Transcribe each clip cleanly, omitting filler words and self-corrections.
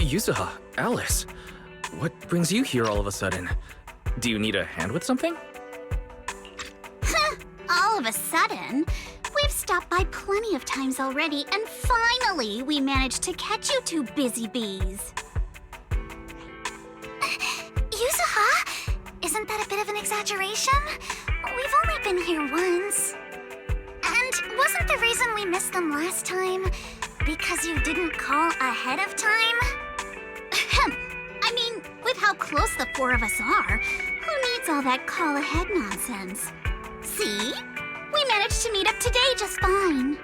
Yuzuha, Alice, what brings you here all of a sudden? Do you need a hand with something? All of a sudden? We've stopped by plenty of times already, and finally we managed to catch you two busy bees. Yuzuha? Isn't that a bit of an exaggeration? We've only been here once. And wasn't the reason we missed them last time because you didn't call ahead of time? I mean, with how close the four of us are, who needs all that call ahead nonsense? See? We managed to meet up today just fine.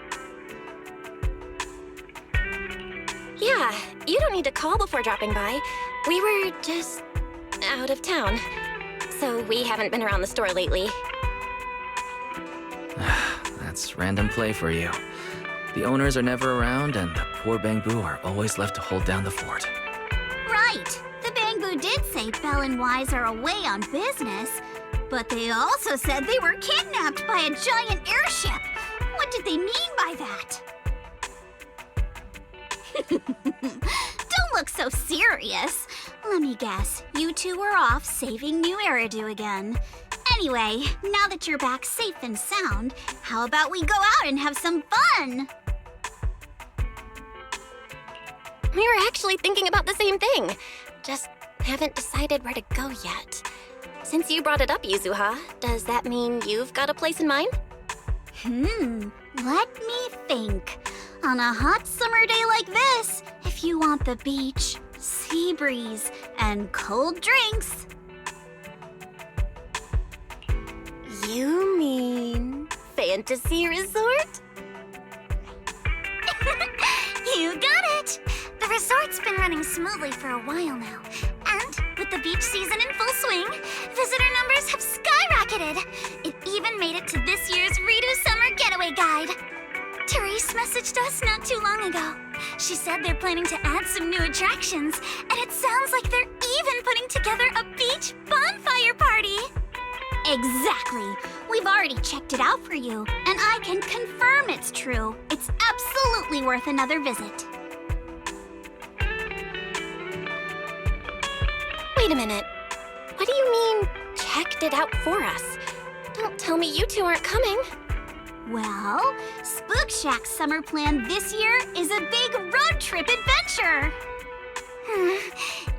Yeah, you don't need to call before dropping by. We were just out of town, so we haven't been around the store lately. That's random play for you. The owners are never around, and the poor Bangbu are always left to hold down the fort. Right. The Bangbu did say Belle and Wise are away on business, but they also said they were kidnapped by a giant airship. What did they mean by that? Don't look so serious. Let me guess, you two were off saving New Eridu again. Anyway, now that you're back safe and sound, how about we go out and have some fun? We were actually thinking about the same thing. Just haven't decided where to go yet. Since you brought it up, Yuzuha, does that mean you've got a place in mind? Let me think. On a hot summer day like this, if you want the beach, sea breeze, and cold drinks. You mean fantasy resort? You got it! The resort's been running smoothly for a while now. And with the beach season in full swing, visitor numbers have skyrocketed. It even made it to this year's Redo Summer Getaway Guide. Therese messaged us not too long ago. She said they're planning to add some new attractions, and it sounds like they're even putting together a beach bonfire party. Exactly. We've already checked it out for you, and I can confirm it's true. It's absolutely worth another visit. Wait a minute. What do you mean, checked it out for us? Don't tell me you two aren't coming. Well, Spook Shack's summer plan this year is a big road trip adventure.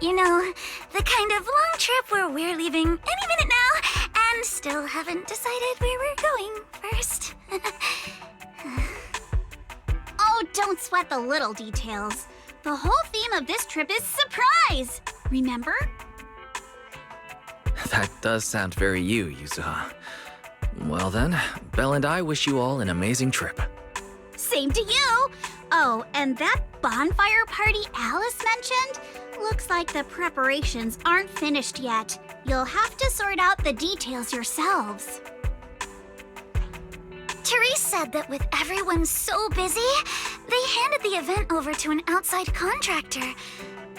You know, the kind of long trip where we're leaving any minute now and still haven't decided where we're going first. Oh, don't sweat the little details. The whole theme of this trip is surprise. Remember? That does sound very you, Yuzuha. Well then, Belle and I wish you all an amazing trip. Same to you! Oh, and that bonfire party Alice mentioned? Looks like the preparations aren't finished yet. You'll have to sort out the details yourselves. Therese said that with everyone so busy, they handed the event over to an outside contractor.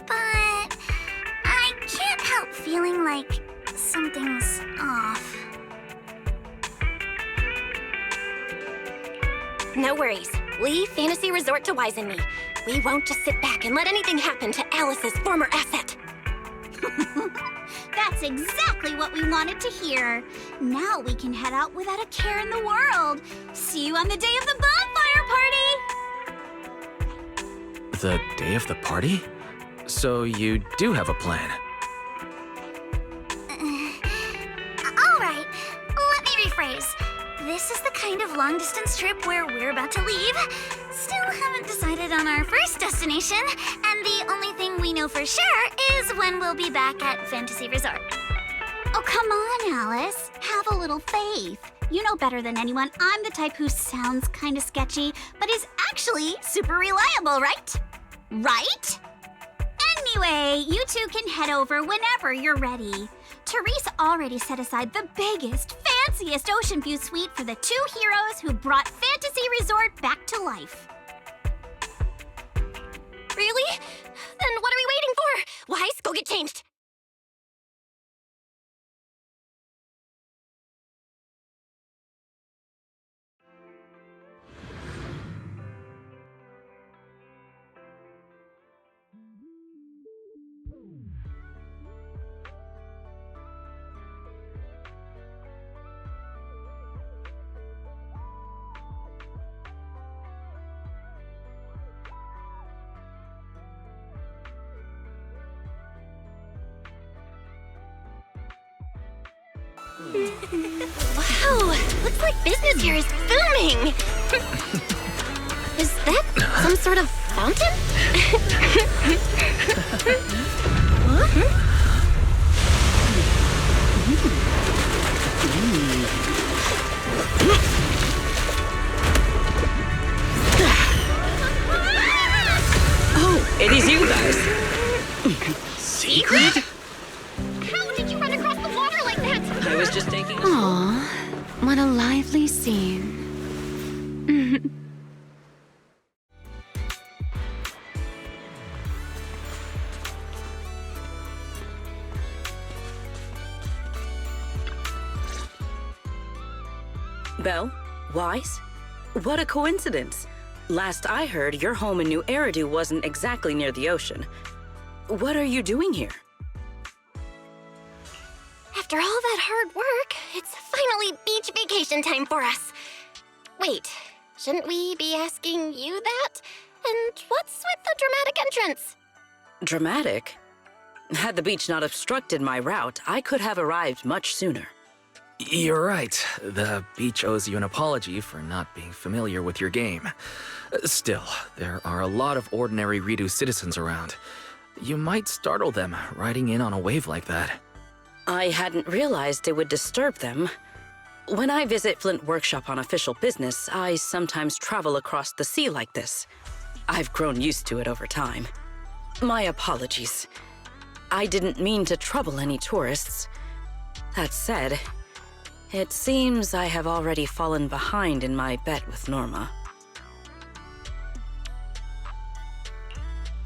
But I can't help feeling like something's off. No worries. Leave Fantasy Resort to Wise and me. We won't just sit back and let anything happen to Alice's former asset. That's exactly what we wanted to hear. Now we can head out without a care in the world. See you on the day of the bonfire party! The day of the party? So you do have a plan? All right, let me rephrase. This is the kind of long-distance trip where we're about to leave. Still haven't decided on our first destination, and the only thing we know for sure is when we'll be back at Fantasy Resort. Oh, come on, Alice. Have a little faith. You know better than anyone I'm the type who sounds kind of sketchy, but is actually super reliable, right? Right? Anyway, you two can head over whenever you're ready. Therese already set aside the biggest, fanciest ocean view suite for the two heroes who brought Fantasy Resort back to life. Really? Then what are we waiting for? Wise, go get changed. Wow, looks like business here is booming. Is that some sort of fountain? Oh, it is you guys. Secret? How did you run across the water like that? I was just taking a Aw, what a lively scene. Belle? Wise? What a coincidence. Last I heard, your home in New Eridu wasn't exactly near the ocean. What are you doing here? After all that hard work, it's finally beach vacation time for us. Wait, shouldn't we be asking you that? And what's with the dramatic entrance? Dramatic? Had the beach not obstructed my route, I could have arrived much sooner. You're right. The beach owes you an apology for not being familiar with your game. Still, there are a lot of ordinary Redo citizens around. You might startle them riding in on a wave like that. I hadn't realized it would disturb them. When I visit Flint Workshop on official business, I sometimes travel across the sea like this. I've grown used to it over time. My apologies. I didn't mean to trouble any tourists. That said, it seems I have already fallen behind in my bet with Norma.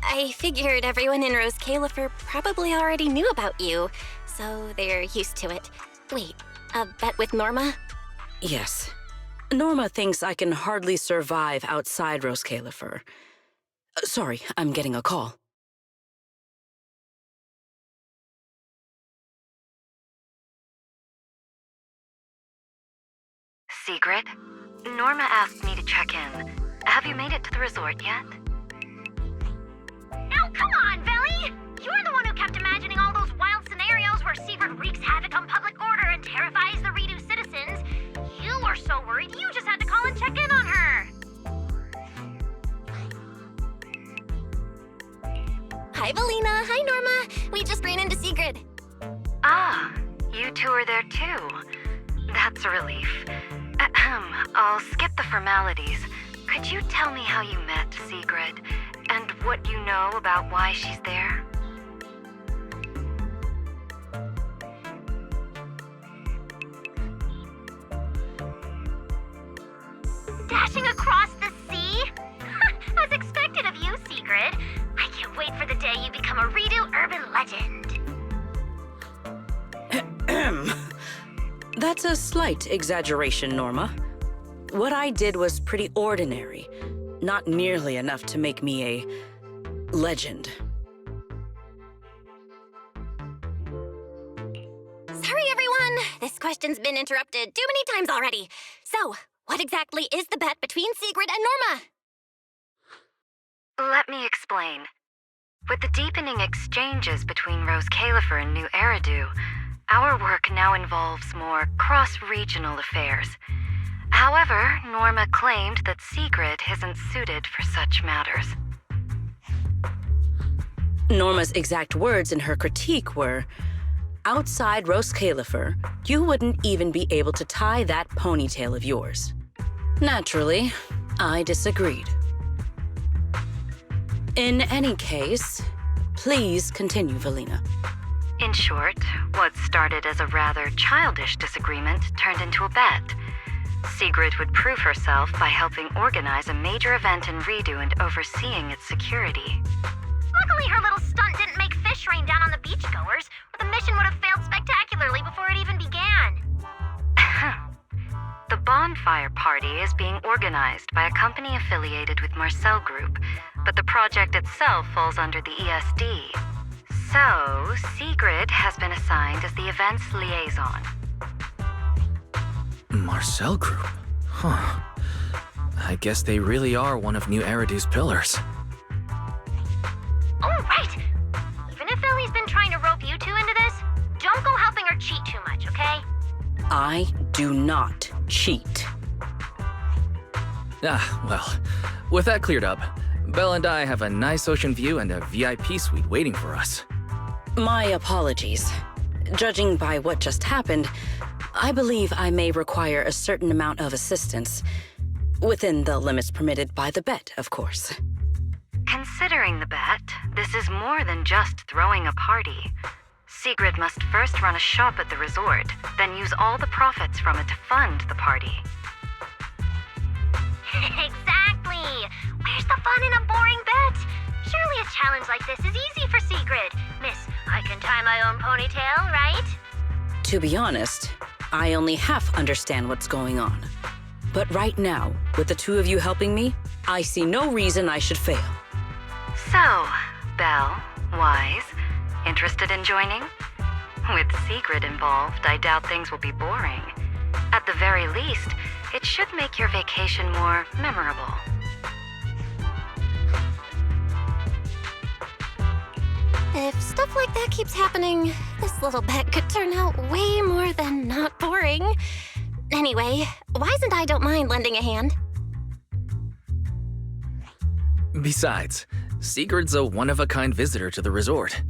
I figured everyone in Rose Califer probably already knew about you, so they're used to it. Wait, a bet with Norma? Yes. Norma thinks I can hardly survive outside Rose Califer. Sorry, I'm getting a call. Secret? Norma asked me to check in. Have you made it to the resort yet? Now, come on, Belly! You're the one who kept imagining all those wild scenarios where Secret wreaks havoc on public order and terrifies the Redo citizens. You were so worried you just had to call and check in on her. Hi, Valina. Hi, Norma. We just ran into Sigrid. Ah, you two are there too. That's a relief. I'll skip the formalities. Could you tell me how you met Sigrid, and what you know about why she's there? Dashing across the sea? As expected of you, Sigrid. I can't wait for the day you become a Redo urban legend. That's a slight exaggeration, Norma. What I did was pretty ordinary, not nearly enough to make me a legend. Sorry, everyone. This question's been interrupted too many times already. So, what exactly is the bet between Sigrid and Norma? Let me explain. With the deepening exchanges between Rose Califer and New Eridu, our work now involves more cross-regional affairs. However, Norma claimed that Sigrid isn't suited for such matters. Norma's exact words in her critique were, outside Rose Califer, you wouldn't even be able to tie that ponytail of yours. Naturally, I disagreed. In any case, please continue, Valina. In short, what started as a rather childish disagreement turned into a bet. Sigrid would prove herself by helping organize a major event in Redo and overseeing its security. Luckily, her little stunt didn't make fish rain down on the beachgoers, or the mission would have failed spectacularly before it even began. The bonfire party is being organized by a company affiliated with Marcel Group, but the project itself falls under the ESD. So, Sigrid has been assigned as the event's liaison. Marcel Group? Huh. I guess they really are one of New Eridu's pillars. Oh, right! Even if Ellie's been trying to rope you two into this, don't go helping her cheat too much, okay? I do not cheat. Well, with that cleared up, Belle and I have a nice ocean view and a VIP suite waiting for us. My apologies. Judging by what just happened, I believe I may require a certain amount of assistance. Within the limits permitted by the bet, of course. Considering the bet, this is more than just throwing a party. Sigrid must first run a shop at the resort, then use all the profits from it to fund the party. Exactly! Where's the fun in a boring bet? Surely a challenge like this is easy for Sigrid. Miss, I can tie my own ponytail, right? To be honest, I only half understand what's going on. But right now, with the two of you helping me, I see no reason I should fail. So, Belle, Wise, interested in joining? With Sigrid involved, I doubt things will be boring. At the very least, it should make your vacation more memorable. If stuff like that keeps happening, this little bet could turn out way more than not boring. Anyway, Wise and I don't mind lending a hand. Besides, Sigrid's a one-of-a-kind visitor to the resort.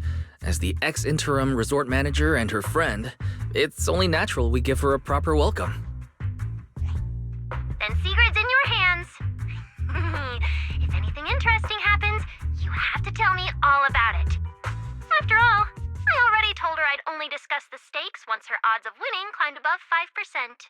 As the ex-interim resort manager and her friend, it's only natural we give her a proper welcome. Then Sigrid's in your hands. If anything interesting happens, you have to tell me all about it. After all, I already told her I'd only discuss the stakes once her odds of winning climbed above 5%.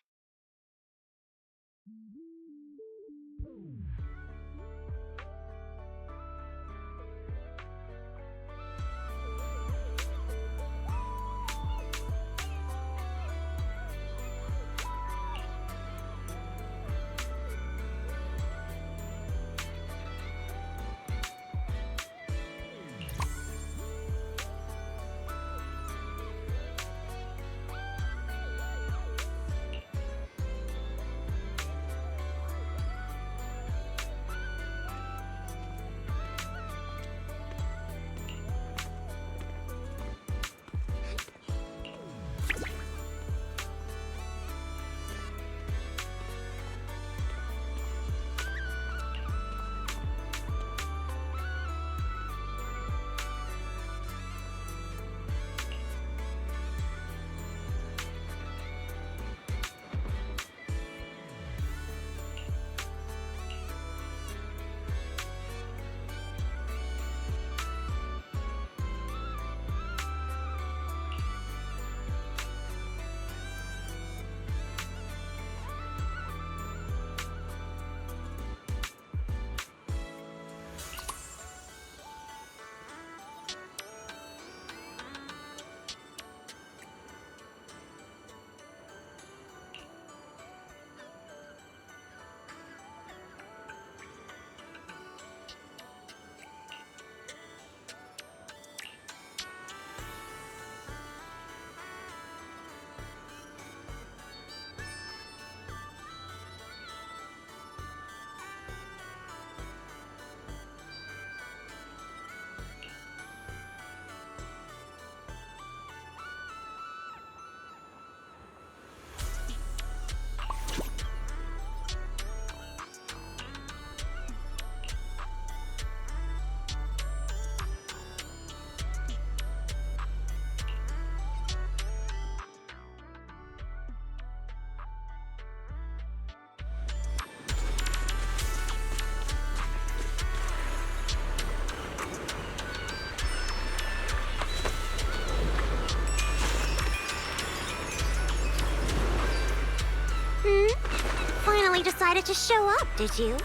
Finally decided to show up, did you?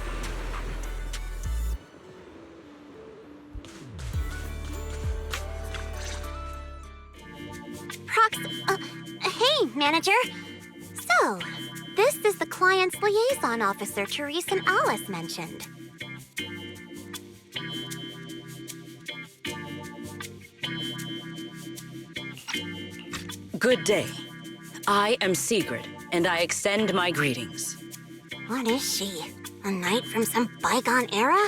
Hey, manager. So, this is the client's liaison officer Therese and Alice mentioned. Good day. I am Sigrid, and I extend my greetings. What is she? A knight from some bygone era?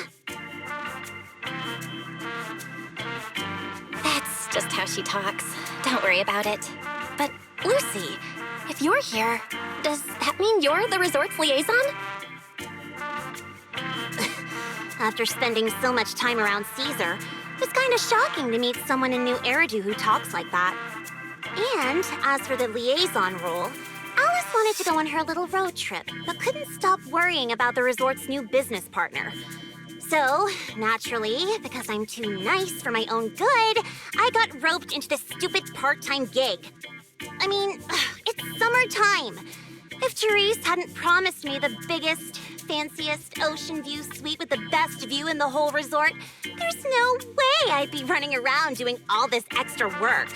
That's just how she talks. Don't worry about it. But, Lucy, If you're here, does that mean you're the resort's liaison? After spending so much time around Caesar, it's kind of shocking to meet someone in New Eridu who talks like that. And as for the liaison role, Alice wanted to go on her little road trip, but couldn't stop worrying about the resort's new business partner. So, naturally, because I'm too nice for my own good, I got roped into this stupid part-time gig. I mean, it's summertime. If Therese hadn't promised me the biggest, fanciest ocean view suite with the best view in the whole resort, there's no way I'd be running around doing all this extra work.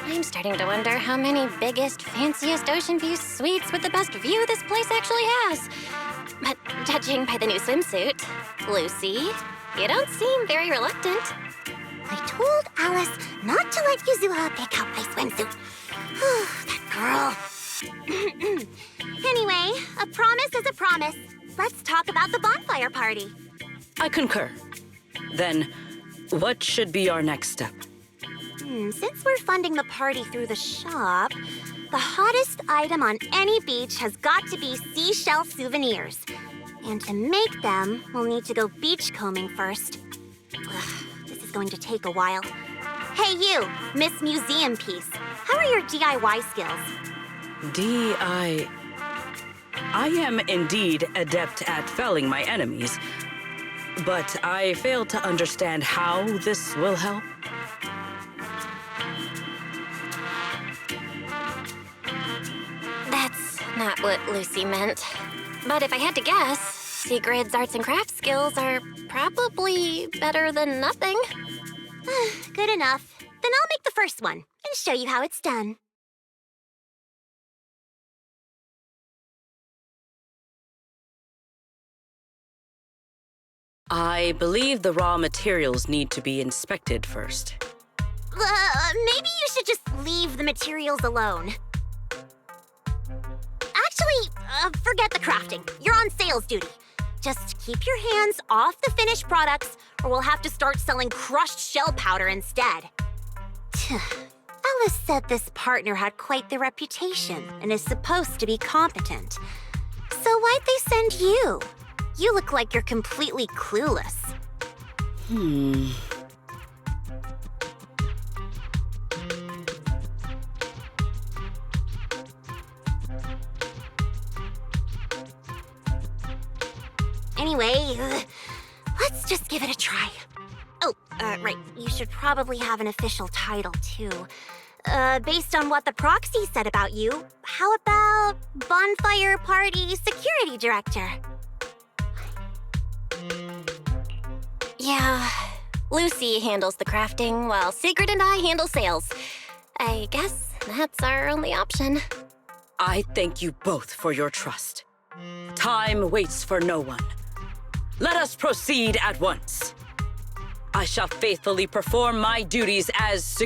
I'm starting to wonder how many biggest, fanciest ocean view suites with the best view this place actually has. But judging by the new swimsuit, Lucy, you don't seem very reluctant. I told Alice not to let Yuzuha pick out my swimsuit. That girl. Anyway, a promise is a promise. Let's talk about the bonfire party. I concur. Then, what should be our next step? Since we're funding the party through the shop, the hottest item on any beach has got to be seashell souvenirs. And to make them, we'll need to go beachcombing first. This is going to take a while. Hey you, Miss Museum Piece. How are your DIY skills? I am indeed adept at felling my enemies, but I fail to understand how this will help. That's not what Lucy meant. But if I had to guess, Sigrid's arts and crafts skills are probably better than nothing. Good enough. Then I'll make the first one and show you how it's done. I believe the raw materials need to be inspected first. Maybe you should just leave the materials alone. Actually, forget the crafting. You're on sales duty. Just keep your hands off the finished products, or we'll have to start selling crushed shell powder instead. Alice said this partner had quite the reputation and is supposed to be competent. So why'd they send you? You look like you're completely clueless. Anyway, let's just give it a try. Oh, right. You should probably have an official title, too. Based on what the proxy said about you, how about Bonfire Party Security Director? Yeah, Lucy handles the crafting while Sigrid and I handle sales. I guess that's our only option. I thank you both for your trust. Time waits for no one. Let us proceed at once. I shall faithfully perform my duties as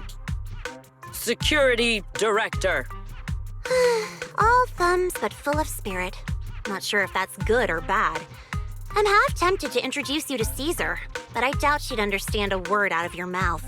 Security Director. All thumbs but full of spirit. Not sure if that's good or bad. I'm half tempted to introduce you to Caesar, but I doubt she'd understand a word out of your mouth.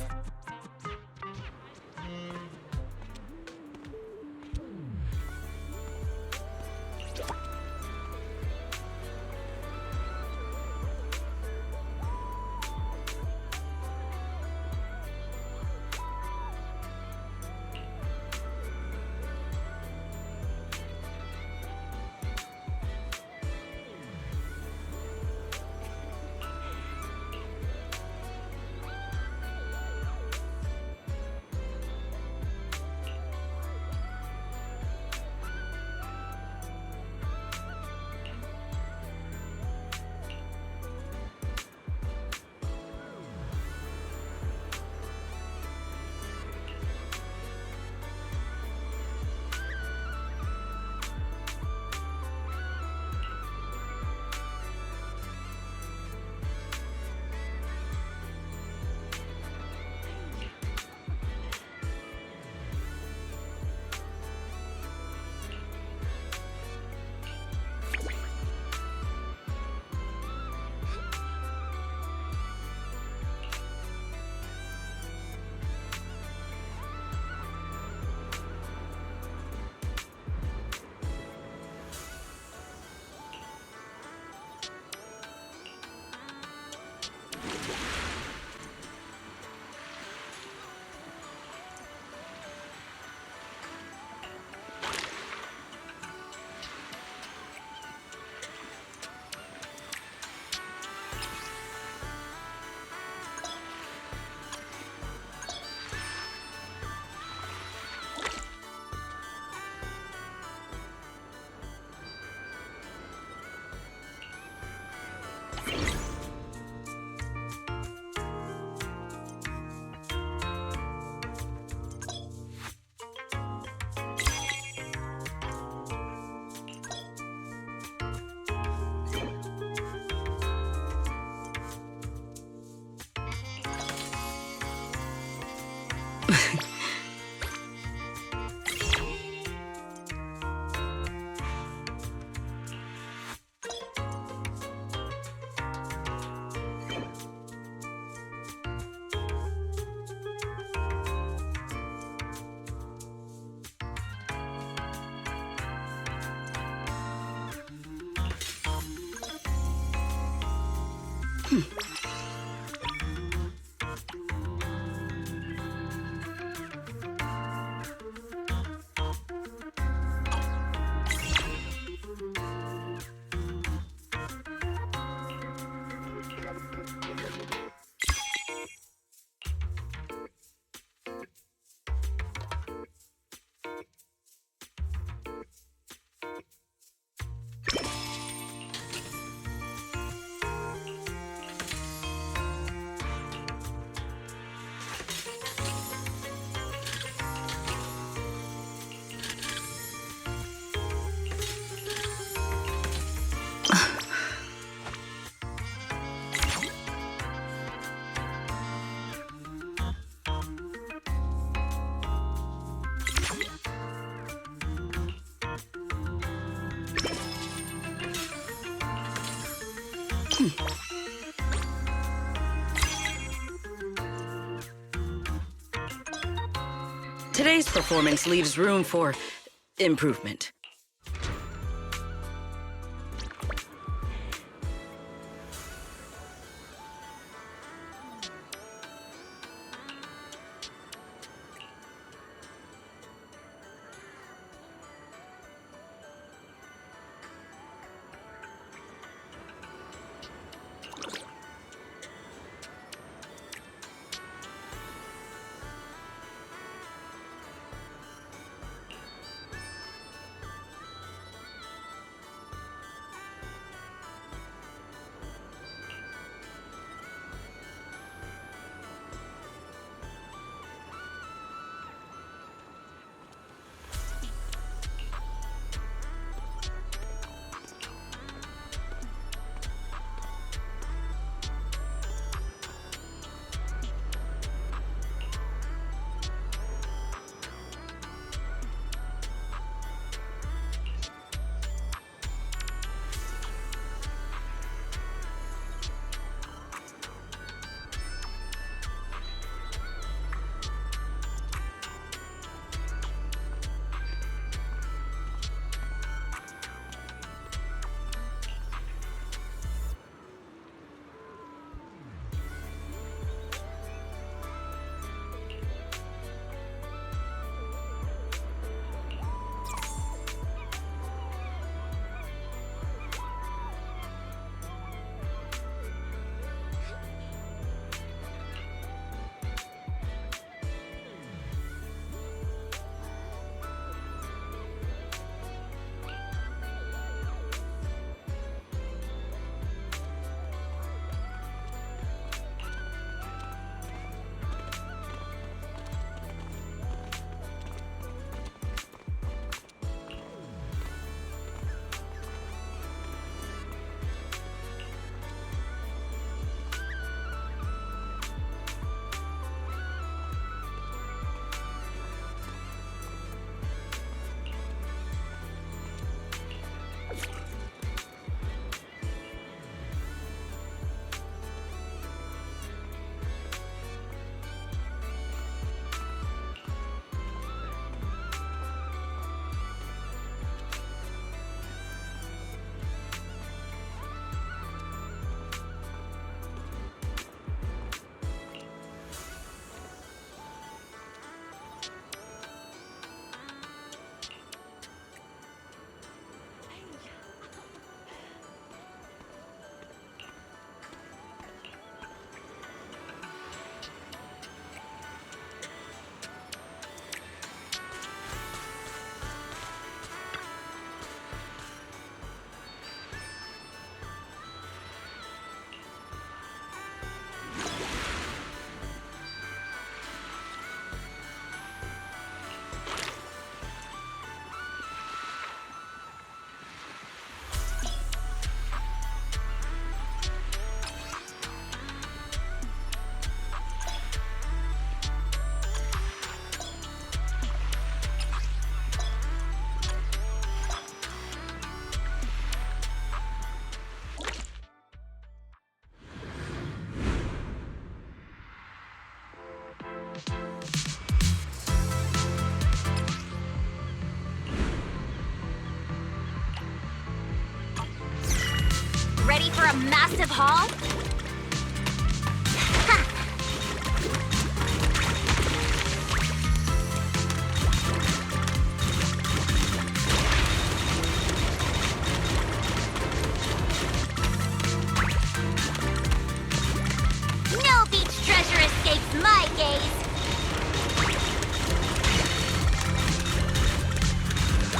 Today's performance leaves room for improvement. ready for a massive haul? No beach treasure escapes my gaze.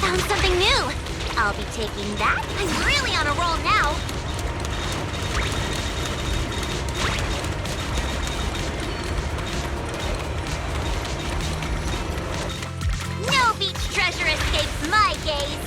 Found something new. I'll be taking that. I'm really on a roll now. No beach treasure escapes my gaze.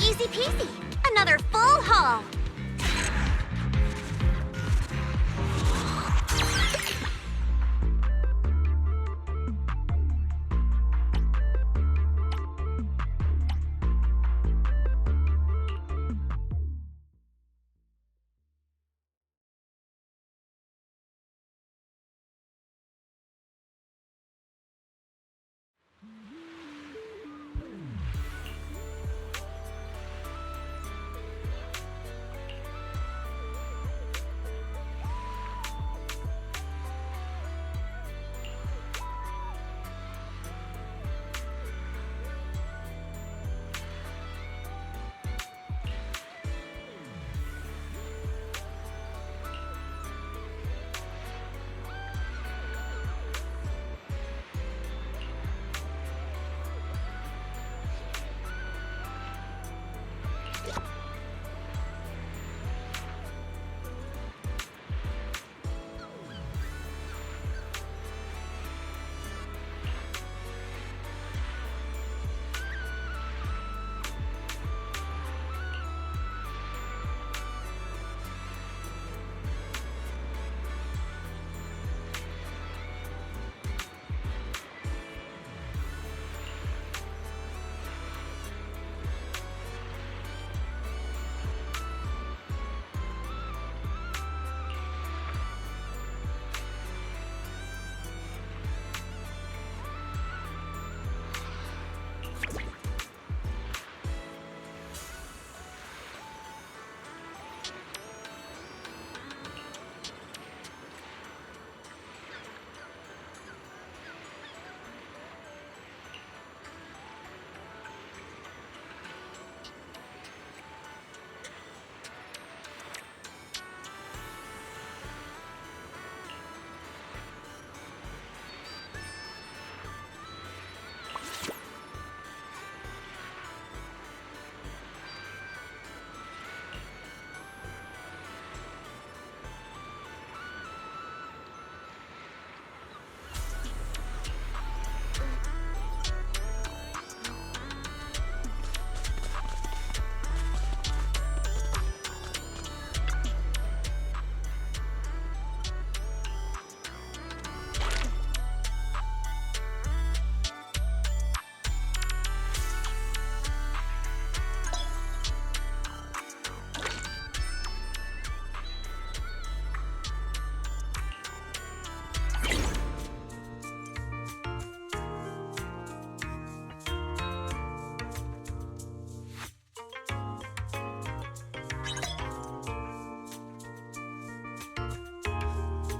Easy peasy. Another full haul.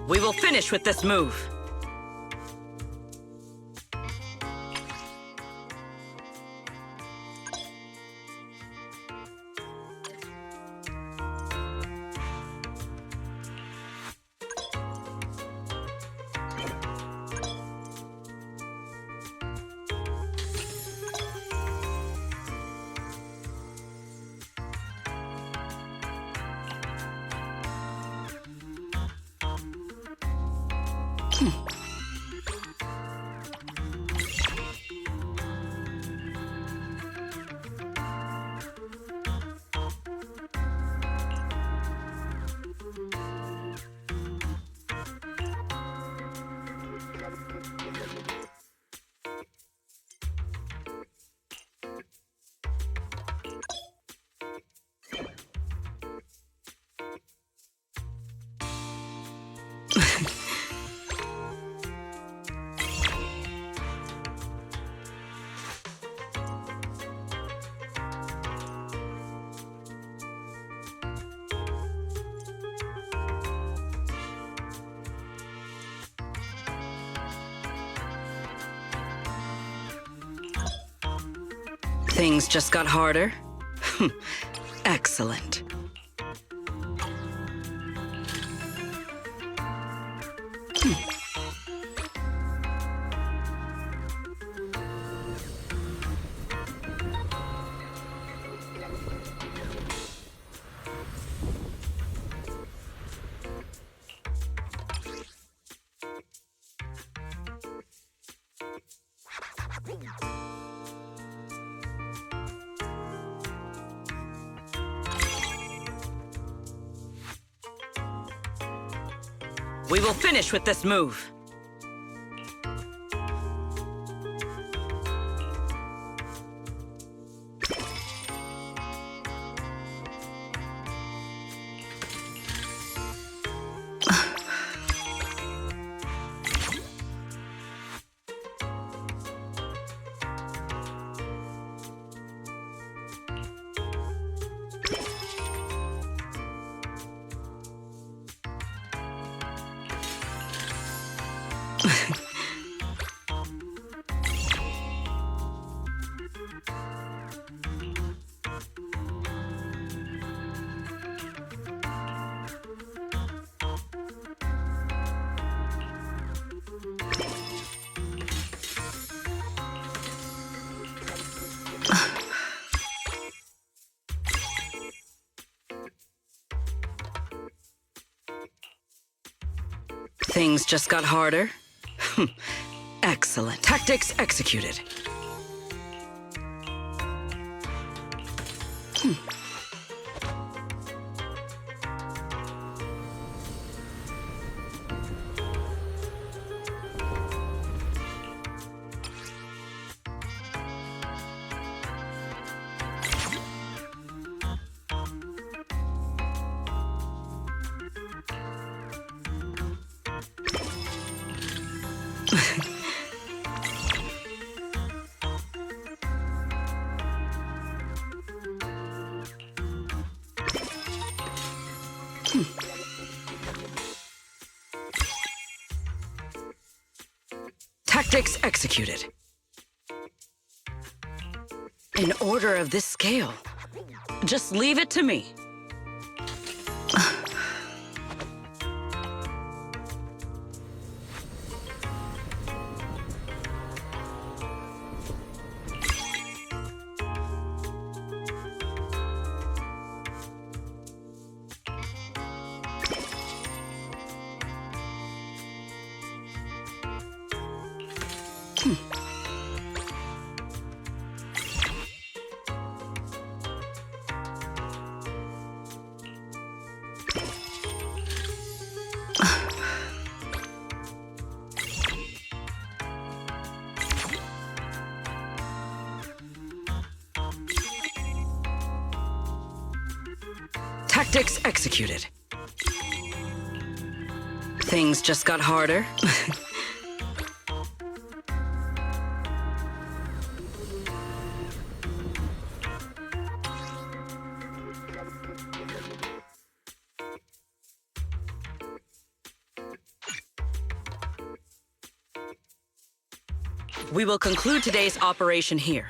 We will finish with this move. Things just got harder? Excellent. We will finish with this move. Things just got harder? Excellent. Tactics executed. Tactics executed. In order of this scale. Just leave it to me. Tactics executed. Things just got harder. We will conclude today's operation here.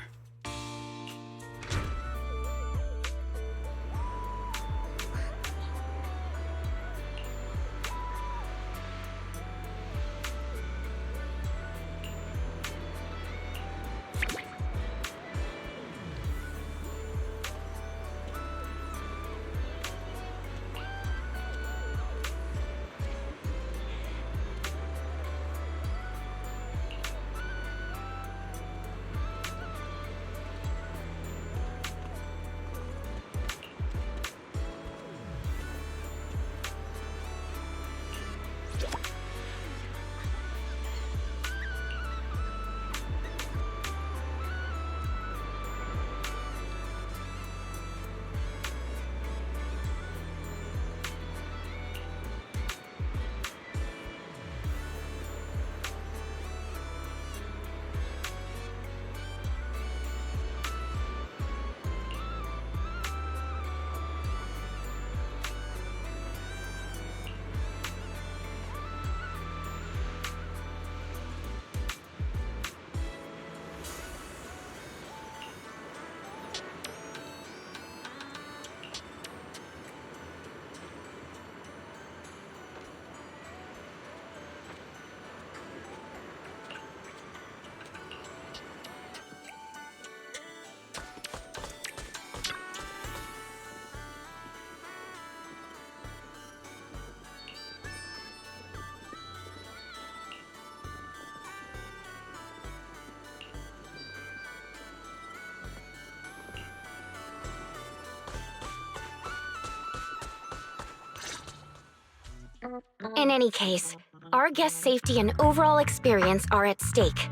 In any case, our guest safety and overall experience are at stake.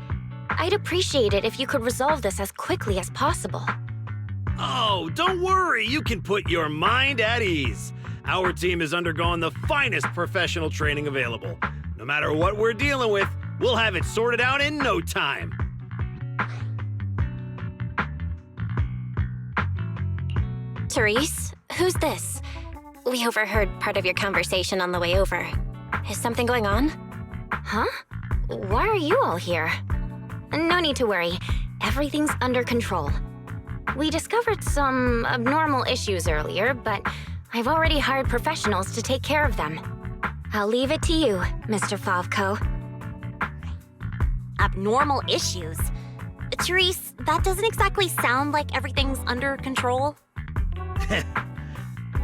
I'd appreciate it if you could resolve this as quickly as possible. Oh, don't worry. You can put your mind at ease. Our team has undergone the finest professional training available. No matter what we're dealing with, we'll have it sorted out in no time. Therese, who's this? We overheard part of your conversation on the way over. Is something going on? Huh? Why are you all here? No need to worry. Everything's under control. We discovered some abnormal issues earlier, but I've already hired professionals to take care of them. I'll leave it to you, Mr. Favko. Abnormal issues? Therese, that doesn't exactly sound like everything's under control.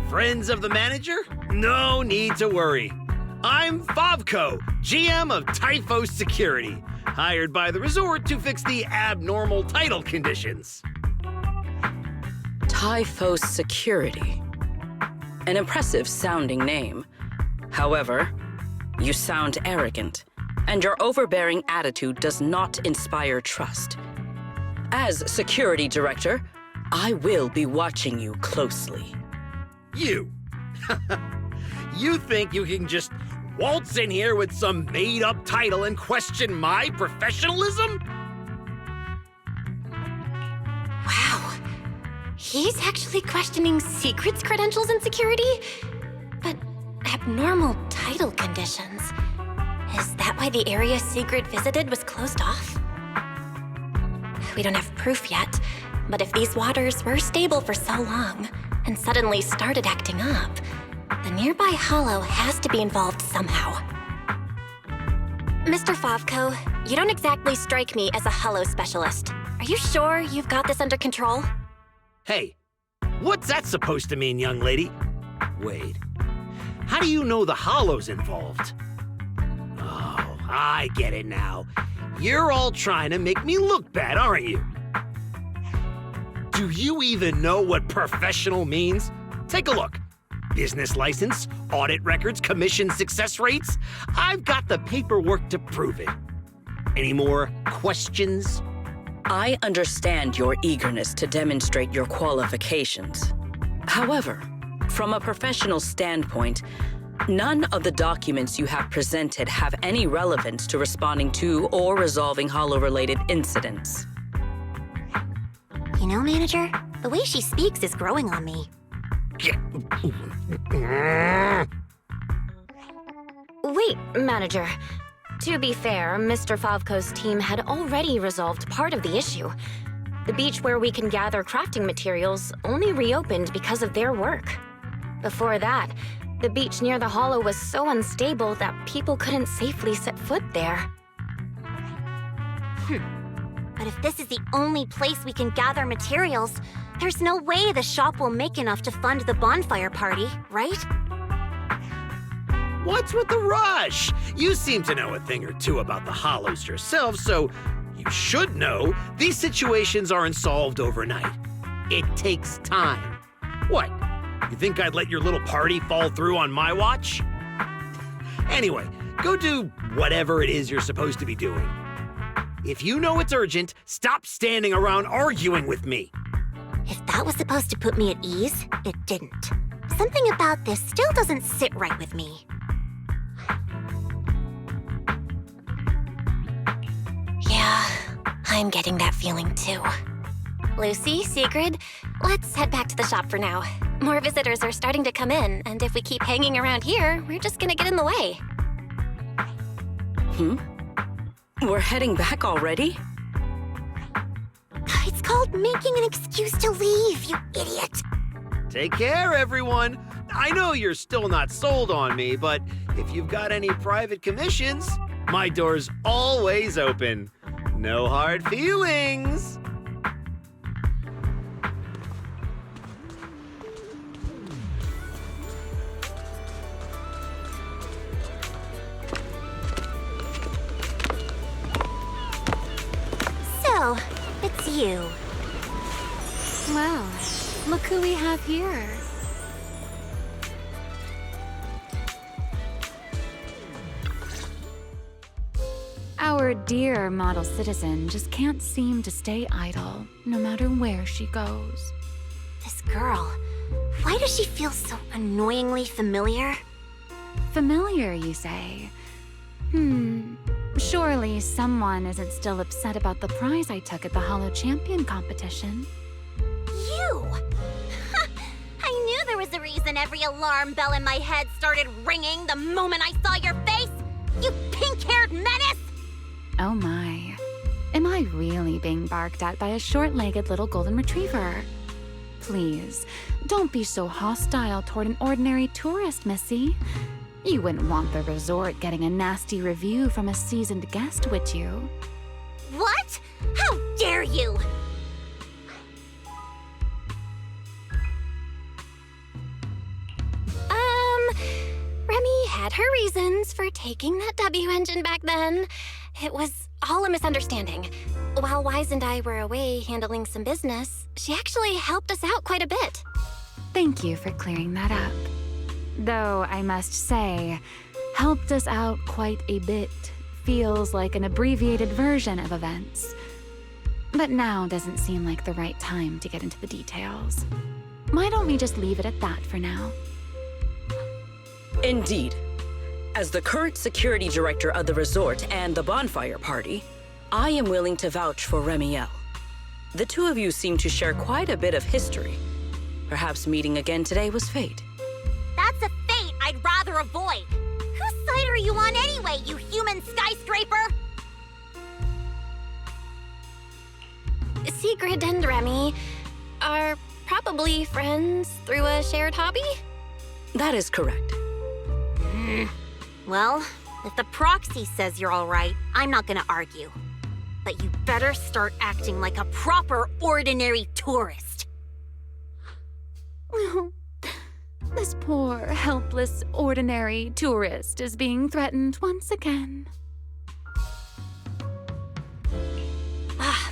Friends of the manager? No need to worry. I'm Favko, GM of Typhos Security, hired by the resort to fix the abnormal title conditions. Typhos Security. An impressive sounding name. However, you sound arrogant, and your overbearing attitude does not inspire trust. As security director, I will be watching you closely. You. You think you can just waltz in here with some made-up title and question my professionalism? Wow. He's actually questioning secrets credentials and security? But abnormal title conditions. Is that why the area Sigrid visited was closed off? We don't have proof yet, but if these waters were stable for so long and suddenly started acting up, the nearby hollow has to be involved somehow. Mr. Favko, you don't exactly strike me as a hollow specialist. Are you sure you've got this under control? Hey, what's that supposed to mean, young lady? Wait, how do you know the hollow's involved? Oh, I get it now. You're all trying to make me look bad, aren't you? Do you even know what professional means? Take a look. Business license, audit records, commission success rates. I've got the paperwork to prove it. Any more questions? I understand your eagerness to demonstrate your qualifications. However, from a professional standpoint, none of the documents you have presented have any relevance to responding to or resolving hollow-related incidents. You know, manager, the way she speaks is growing on me. Wait, manager. To be fair, Mr. Favko's team had already resolved part of the issue. The beach where we can gather crafting materials only reopened because of their work. Before that, the beach near the hollow was so unstable that people couldn't safely set foot there. But if this is the only place we can gather materials, there's no way the shop will make enough to fund the bonfire party, right? What's with the rush? You seem to know a thing or two about the hollows yourself, so you should know these situations aren't solved overnight. It takes time. What? You think I'd let your little party fall through on my watch? Anyway, go do whatever it is you're supposed to be doing. If you know it's urgent, stop standing around arguing with me. If that was supposed to put me at ease, it didn't. Something about this still doesn't sit right with me. Yeah, I'm getting that feeling too. Lucy, Sigrid, let's head back to the shop for now. More visitors are starting to come in, and if we keep hanging around here, we're just gonna get in the way. We're heading back already? It's called making an excuse to leave, you idiot. Take care, everyone. I know you're still not sold on me, but if you've got any private commissions, my door's always open. No hard feelings. So, it's you. Well, look who we have here. Our dear model citizen just can't seem to stay idle, no matter where she goes. This girl, why does she feel so annoyingly familiar? Familiar, you say? Surely someone isn't still upset about the prize I took at the Hollow Champion competition. You! I knew there was a reason every alarm bell in my head started ringing the moment I saw your face! You pink-haired menace! Oh my. Am I really being barked at by a short-legged little golden retriever? Please, don't be so hostile toward an ordinary tourist, Missy. You wouldn't want the resort getting a nasty review from a seasoned guest, would you? What? How dare you! Remi had her reasons for taking that W engine back then. It was all a misunderstanding. While Wise and I were away handling some business, she actually helped us out quite a bit. Thank you for clearing that up. Though I must say, helped us out quite a bit feels like an abbreviated version of events. But now doesn't seem like the right time to get into the details. Why don't we just leave it at that for now? Indeed. As the current security director of the resort and the bonfire party, I am willing to vouch for Remiel. The two of you seem to share quite a bit of history. Perhaps meeting again today was fate. That's a fate I'd rather avoid. Whose side are you on anyway, you human skyscraper? Sigrid and Remi are probably friends through a shared hobby? That is correct. Well, if the proxy says you're all right, I'm not gonna argue. But you better start acting like a proper, ordinary tourist. This poor, helpless, ordinary tourist is being threatened once again.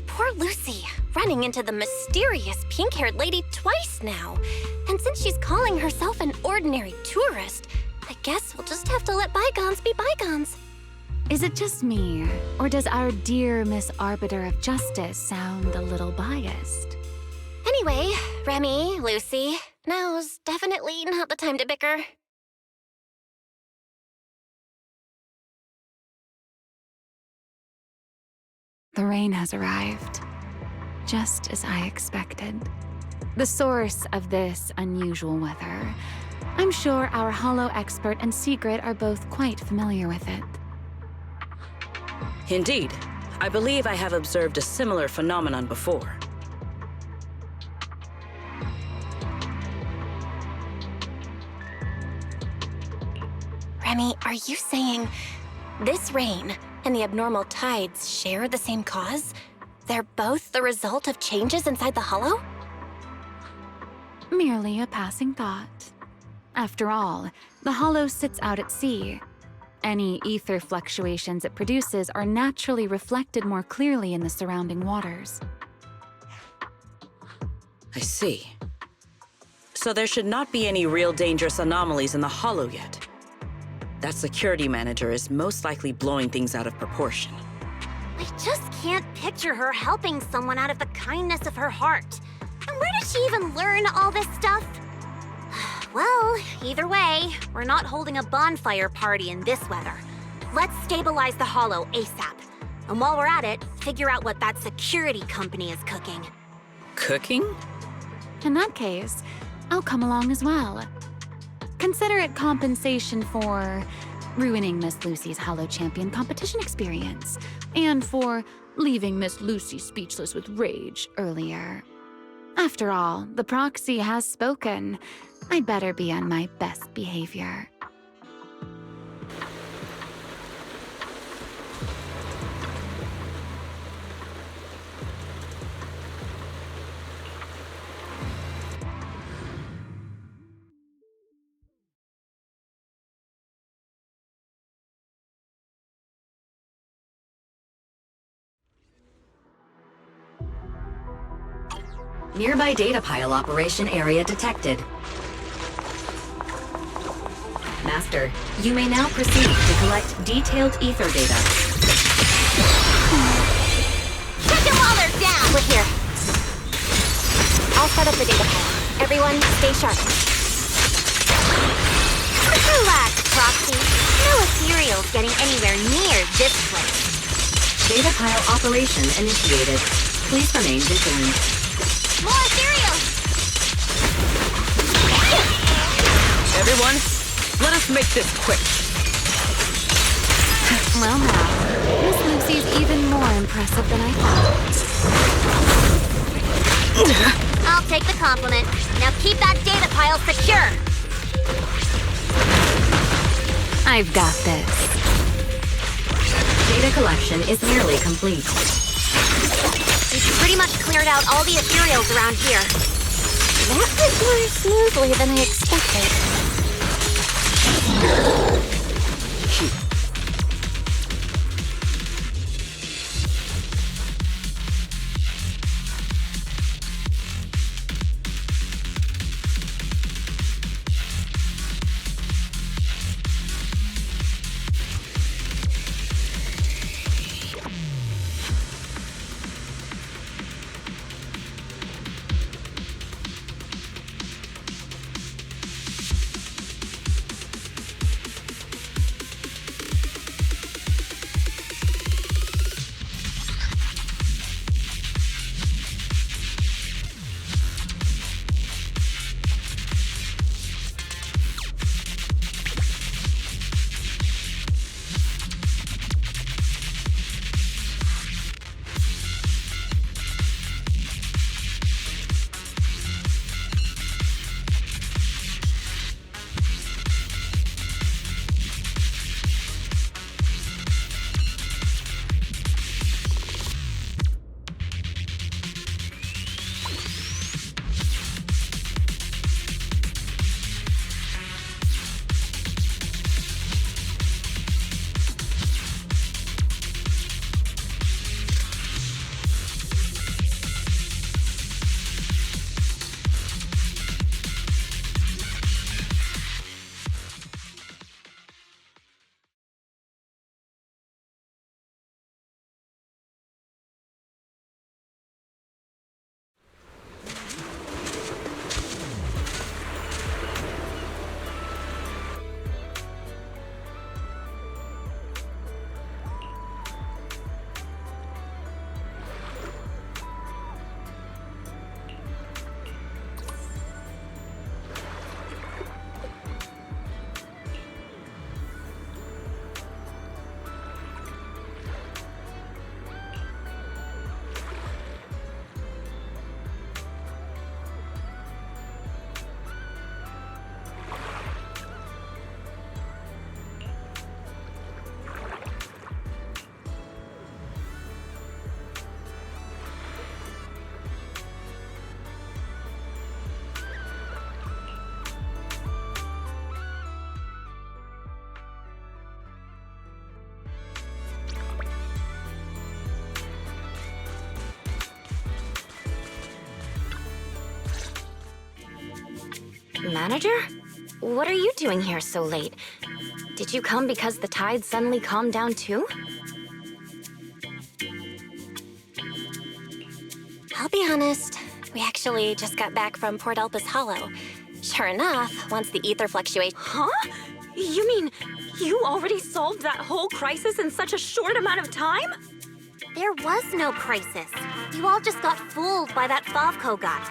Poor Lucy, running into the mysterious pink-haired lady twice now. And since she's calling herself an ordinary tourist, I guess we'll just have to let bygones be bygones. Is it just me, or does our dear Miss Arbiter of Justice sound a little biased? Anyway, Remi, Lucy, now's definitely not the time to bicker. The rain has arrived, just as I expected. The source of this unusual weather. I'm sure our Hollow expert and Sigrid are both quite familiar with it. Indeed. I believe I have observed a similar phenomenon before. Remi, are you saying this rain and the abnormal tides share the same cause? They're both the result of changes inside the Hollow? Merely a passing thought. After all, the Hollow sits out at sea. Any ether fluctuations it produces are naturally reflected more clearly in the surrounding waters. I see. So there should not be any real dangerous anomalies in the Hollow yet. That security manager is most likely blowing things out of proportion. I just can't picture her helping someone out of the kindness of her heart. And where did she even learn all this stuff? Well, either way, we're not holding a bonfire party in this weather. Let's stabilize the Hollow ASAP. And while we're at it, figure out what that security company is cooking. Cooking? In that case, I'll come along as well. Consider it compensation for ruining Miss Lucy's Hollow Champion competition experience, and for leaving Miss Lucy speechless with rage earlier. After all, the proxy has spoken. I'd better be on my best behavior. Nearby data pile operation area detected. Master, you may now proceed to collect detailed ether data. We're here. I'll start up the data pile. Everyone, stay sharp. Relax, Proxy. No ethereal's getting anywhere near this place. Data pile operation initiated. Please remain vigilant. More ethereals! Everyone, let us make this quick. Well now, Miss Lucy's even more impressive than I thought. I'll take the compliment. Now keep that data pile secure. I've got this. Data collection is nearly complete. We've pretty much cleared out all the ethereals around here. That went more smoothly than I expected. Manager? What are you doing here so late? Did you come because the tide suddenly calmed down too? I'll be honest, we actually just got back from Port Elpis Hollow. Sure enough, once the ether fluctuation— Huh? You mean you already solved that whole crisis in such a short amount of time? There was no crisis. You all just got fooled by that Favco guy.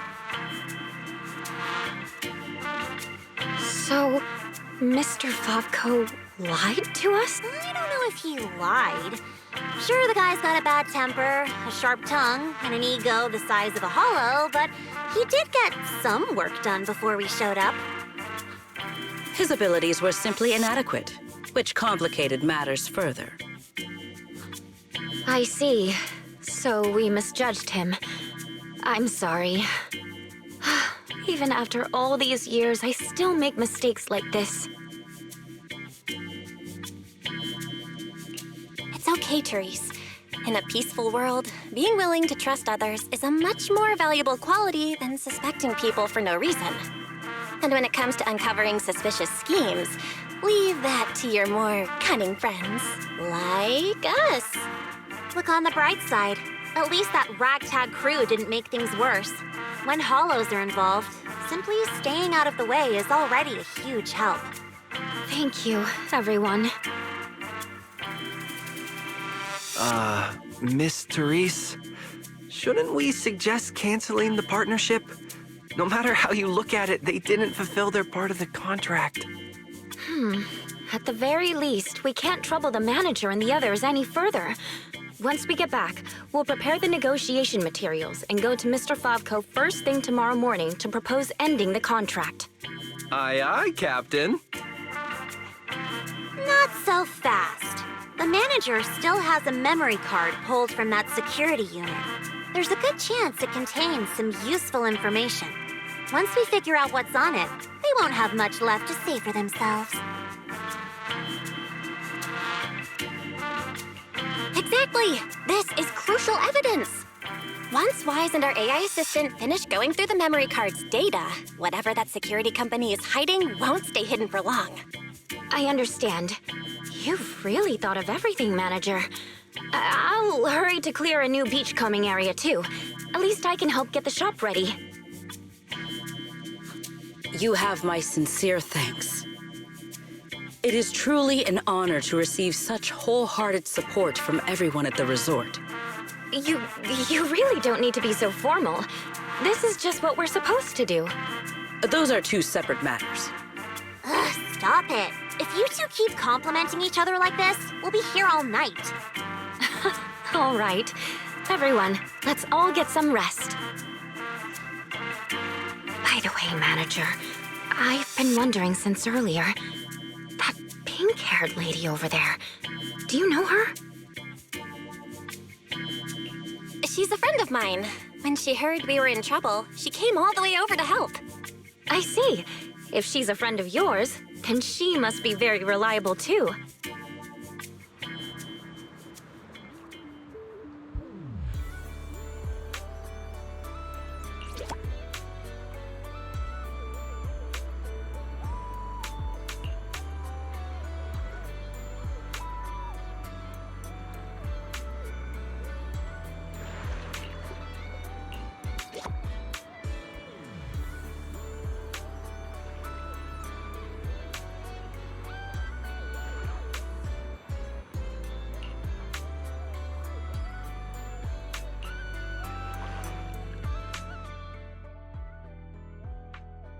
So, Mr. Favco lied to us? I don't know if he lied. Sure, the guy's got a bad temper, a sharp tongue, and an ego the size of a hollow, but he did get some work done before we showed up. His abilities were simply inadequate, which complicated matters further. I see. So we misjudged him. I'm sorry. Even after all these years, I still make mistakes like this. It's okay, Therese. In a peaceful world, being willing to trust others is a much more valuable quality than suspecting people for no reason. And when it comes to uncovering suspicious schemes, leave that to your more cunning friends, like us. Look on the bright side. At least that ragtag crew didn't make things worse. When hollows are involved, simply staying out of the way is already a huge help. Thank you, everyone. Miss Therese, shouldn't we suggest canceling the partnership? No matter how you look at it, they didn't fulfill their part of the contract. At the very least, we can't trouble the manager and the others any further. Once we get back, we'll prepare the negotiation materials and go to Mr. Favko first thing tomorrow morning to propose ending the contract. Aye, aye, Captain. Not so fast. The manager still has a memory card pulled from that security unit. There's a good chance it contains some useful information. Once we figure out what's on it, they won't have much left to say for themselves. Exactly! This is crucial evidence! Once Wise and our AI assistant finish going through the memory card's data, whatever that security company is hiding won't stay hidden for long. I understand. You've really thought of everything, Manager. I'll hurry to clear a new beachcombing area, too. At least I can help get the shop ready. You have my sincere thanks. It is truly an honor to receive such wholehearted support from everyone at the resort. You really don't need to be so formal. This is just what we're supposed to do. Those are two separate matters. Ugh, stop it. If you two keep complimenting each other like this, we'll be here all night. All right. Everyone, let's all get some rest. By the way, Manager, I've been wondering since earlier. That pink-haired lady over there, do you know her? She's a friend of mine. When she heard we were in trouble, she came all the way over to help. I see. If she's a friend of yours, then she must be very reliable too.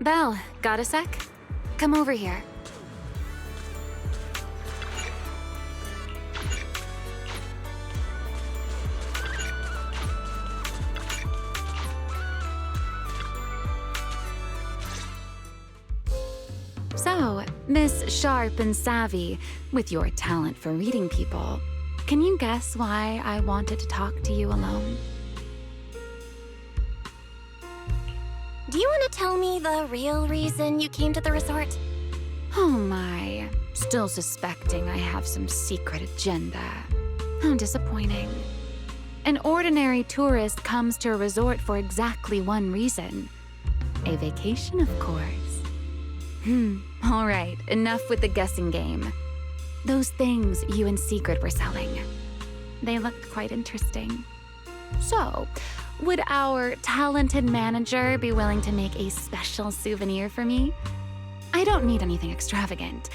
Belle, got a sec? Come over here. So, Miss Sharp and Savvy, with your talent for reading people, can you guess why I wanted to talk to you alone? Do you want to tell me the real reason you came to the resort? Oh my, still suspecting I have some secret agenda. How disappointing. An ordinary tourist comes to a resort for exactly one reason. A vacation, of course. All right, enough with the guessing game. Those things you in secret were selling. They looked quite interesting. So, would our talented manager be willing to make a special souvenir for me? I don't need anything extravagant.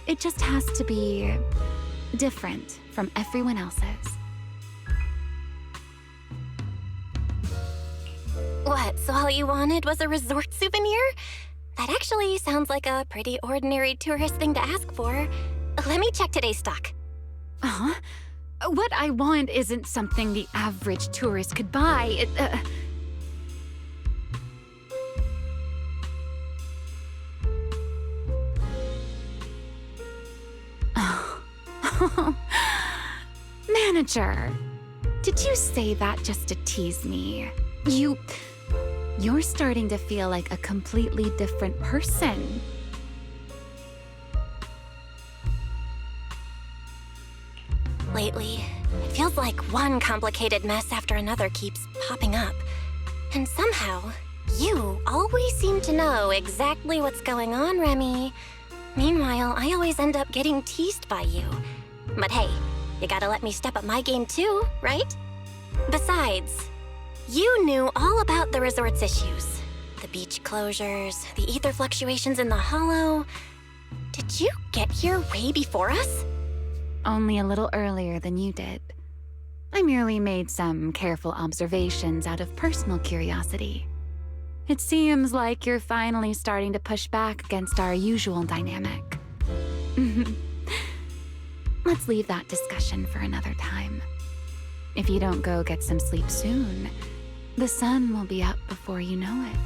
It just has to be different from everyone else's. What, so all you wanted was a resort souvenir? That actually sounds like a pretty ordinary tourist thing to ask for. Let me check today's stock. Uh-huh. What I want isn't something the average tourist could buy. Manager, did you say that just to tease me? You're starting to feel like a completely different person. Lately, it feels like one complicated mess after another keeps popping up. And somehow, you always seem to know exactly what's going on, Remi. Meanwhile, I always end up getting teased by you. But hey, you gotta let me step up my game too, right? Besides, you knew all about the resort's issues. The beach closures, the ether fluctuations in the hollow. Did you get here way before us? Only a little earlier than you did. I merely made some careful observations out of personal curiosity. It seems like you're finally starting to push back against our usual dynamic. Let's leave that discussion for another time. If you don't go get some sleep soon, the sun will be up before you know it.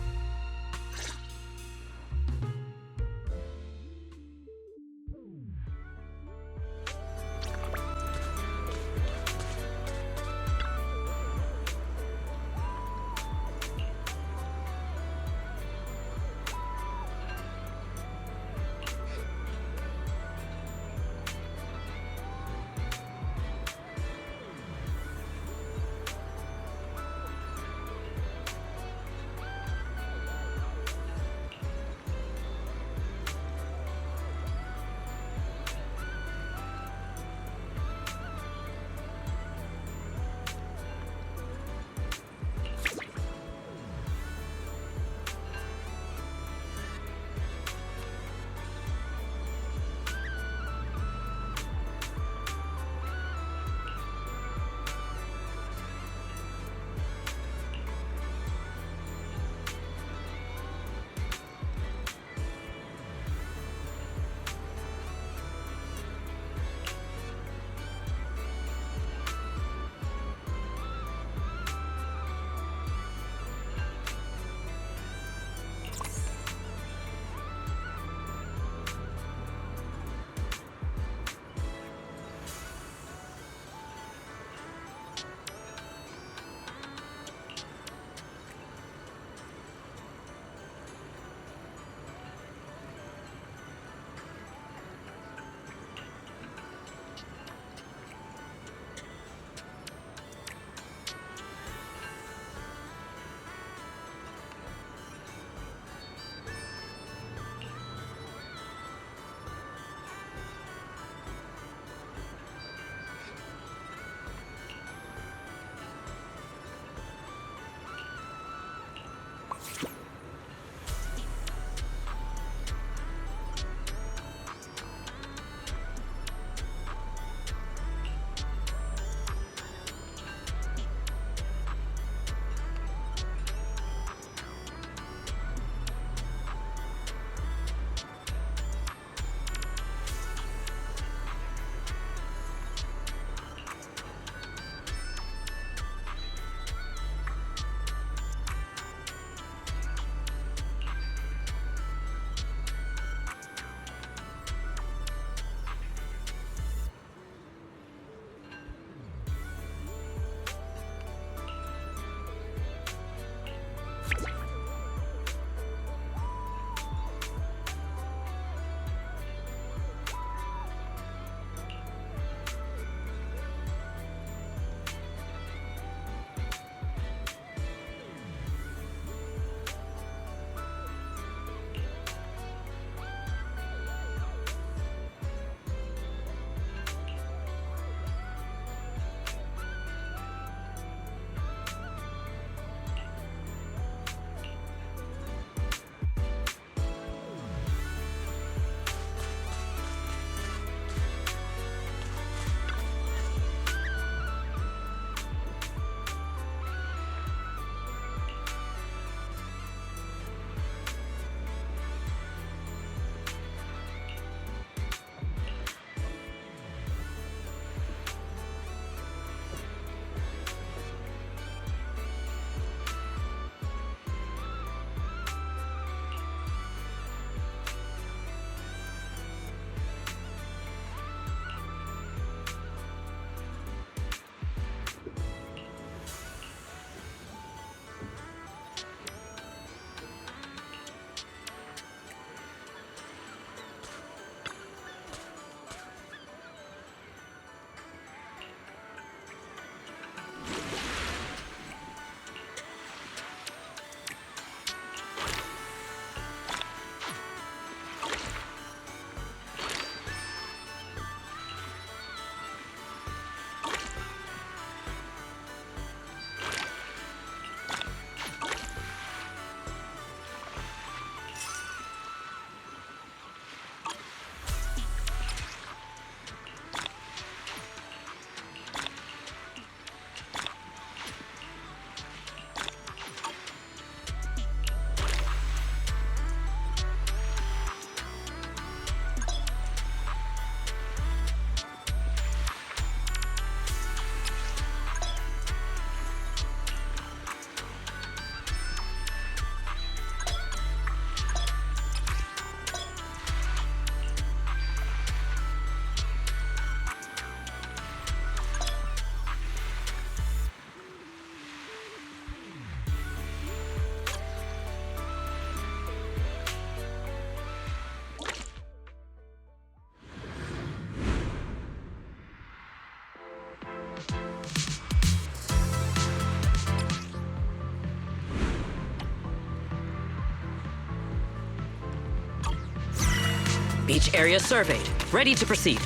Beach area surveyed. Ready to proceed.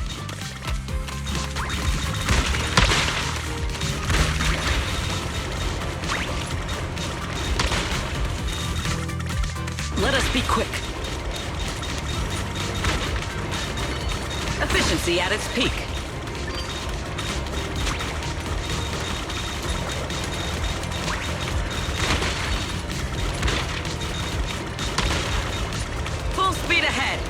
Let us be quick. Efficiency at its peak. Full speed ahead.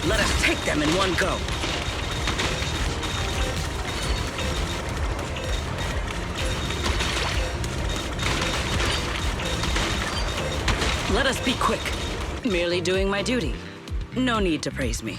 Let us take them in one go. Let us be quick. Merely doing my duty. No need to praise me.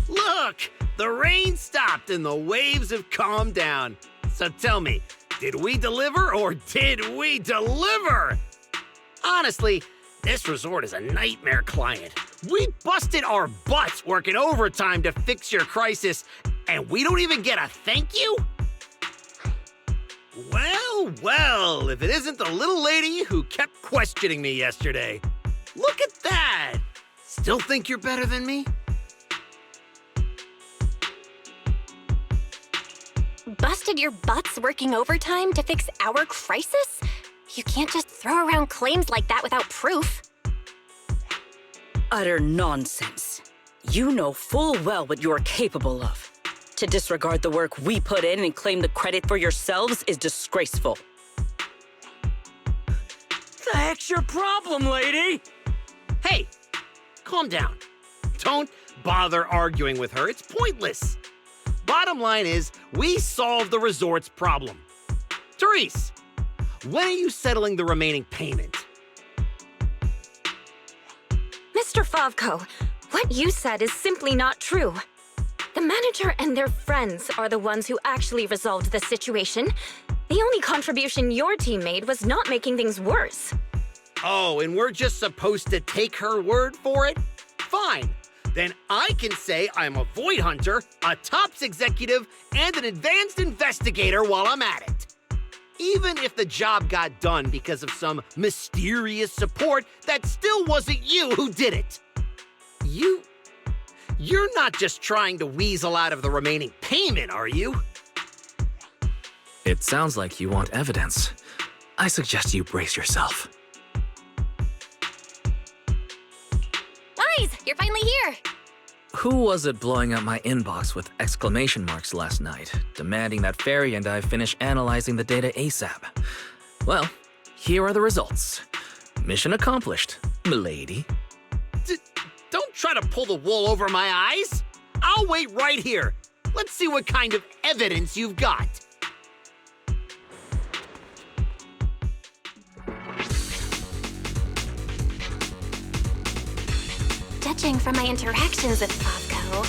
Look! The rain stopped and the waves have calmed down. So tell me, did we deliver or did we deliver? Honestly, this resort is a nightmare client. We busted our butts working overtime to fix your crisis, and we don't even get a thank you? Well, well, if it isn't the little lady who kept questioning me yesterday. Look at that! Still think you're better than me? Busted your butts working overtime to fix our crisis? You can't just throw around claims like that without proof. Utter nonsense. You know full well what you're capable of. To disregard the work we put in and claim the credit for yourselves is disgraceful. The heck's your problem, lady? Hey, calm down. Don't bother arguing with her. It's pointless. Bottom line is, we solved the resort's problem. Therese, when are you settling the remaining payment? Mr. Favko, what you said is simply not true. The manager and their friends are the ones who actually resolved the situation. The only contribution your team made was not making things worse. Oh, and we're just supposed to take her word for it? Fine. Then I can say I'm a void hunter, a tops executive, and an advanced investigator while I'm at it. Even if the job got done because of some mysterious support, that still wasn't you who did it. You're not just trying to weasel out of the remaining payment, are you? It sounds like you want evidence. I suggest you brace yourself. Guys, you're finally here! Who was it blowing up my inbox with exclamation marks last night, demanding that Fairy and I finish analyzing the data ASAP? Well, here are the results. Mission accomplished, milady. Don't try to pull the wool over my eyes. I'll wait right here. Let's see what kind of evidence you've got. Judging from my interactions with Favko,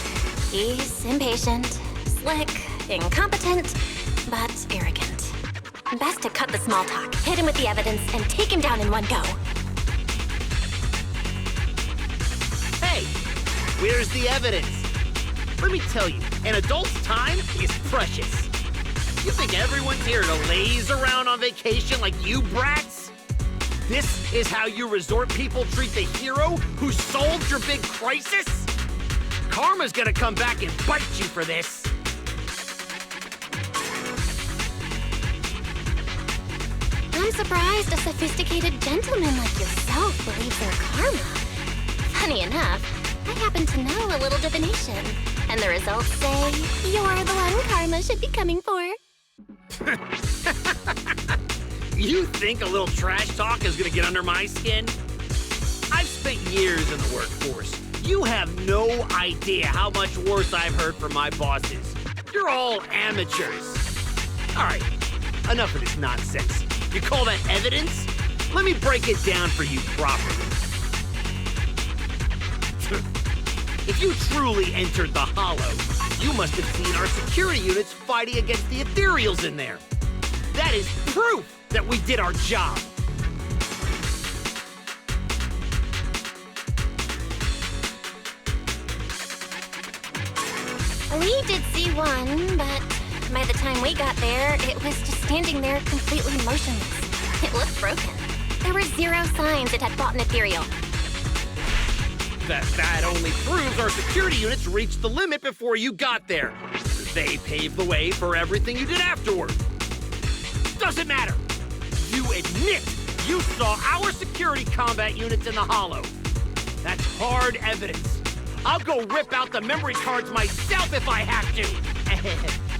he's impatient, slick, incompetent, but arrogant. Best to cut the small talk, hit him with the evidence, and take him down in one go. Hey, where's the evidence? Let me tell you, an adult's time is precious. You think everyone's here to laze around on vacation like you brats? This is how you resort people treat the hero who solved your big crisis? Karma's gonna come back and bite you for this. I'm surprised a sophisticated gentleman like yourself believes in karma. Funny enough, I happen to know a little divination, and the results say you're the one karma should be coming for. You think a little trash talk is gonna get under my skin? I've spent years in the workforce. You have no idea how much worse I've heard from my bosses. You're all amateurs. All right, enough of this nonsense. You call that evidence? Let me break it down for you properly. If you truly entered the Hollow, you must have seen our security units fighting against the ethereals in there. That is proof that we did our job. We did see one, but by the time we got there, it was just standing there completely motionless. It looked broken. There were zero signs it had fought an ethereal. That only proves our security units reached the limit before you got there. They paved the way for everything you did afterward. Doesn't matter. You admit you saw our security combat units in the Hollow. That's hard evidence. I'll go rip out the memory cards myself if I have to.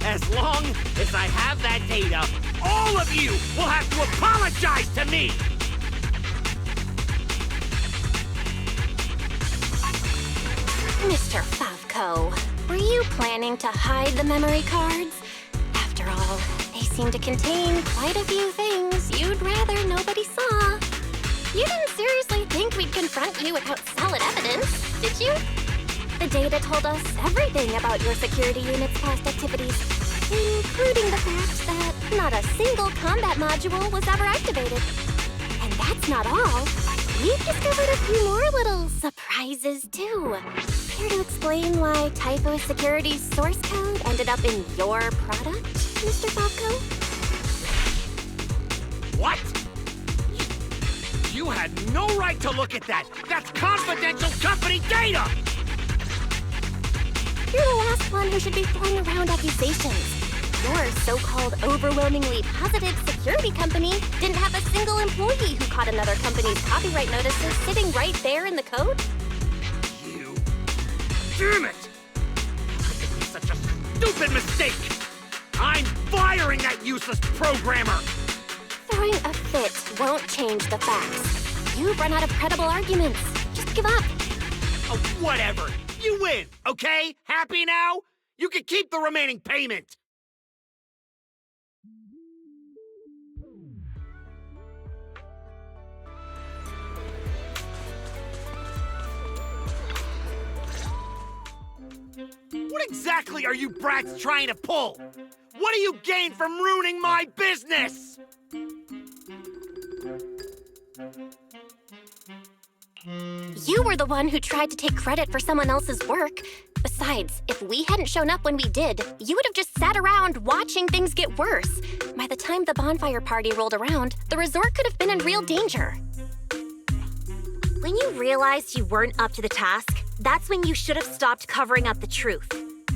As long as I have that data, all of you will have to apologize to me. Mr. Favco, were you planning to hide the memory cards? After all, they seem to contain quite a few things you'd rather nobody saw. You didn't seriously think we'd confront you without solid evidence, did you? The data told us everything about your security unit's past activities, including the fact that not a single combat module was ever activated. And that's not all. We've discovered a few more little surprises, too. Care to explain why Typho Security's source code ended up in your product, Mr. Favco? What? You had no right to look at that! That's confidential company data! You're the last one who should be throwing around accusations. Your so-called overwhelmingly positive security company didn't have a single employee who caught another company's copyright notices sitting right there in the code. You... Damn it! How could it be such a stupid mistake? I'm firing that useless programmer! Throwing a fit won't change the facts. You've run out of credible arguments. Just give up. Oh, whatever. You win, okay? Happy now? You can keep the remaining payment. What exactly are you brats trying to pull? What do you gain from ruining my business? You were the one who tried to take credit for someone else's work. Besides, if we hadn't shown up when we did, you would have just sat around watching things get worse. By the time the bonfire party rolled around, the resort could have been in real danger. When you realized you weren't up to the task, that's when you should have stopped covering up the truth.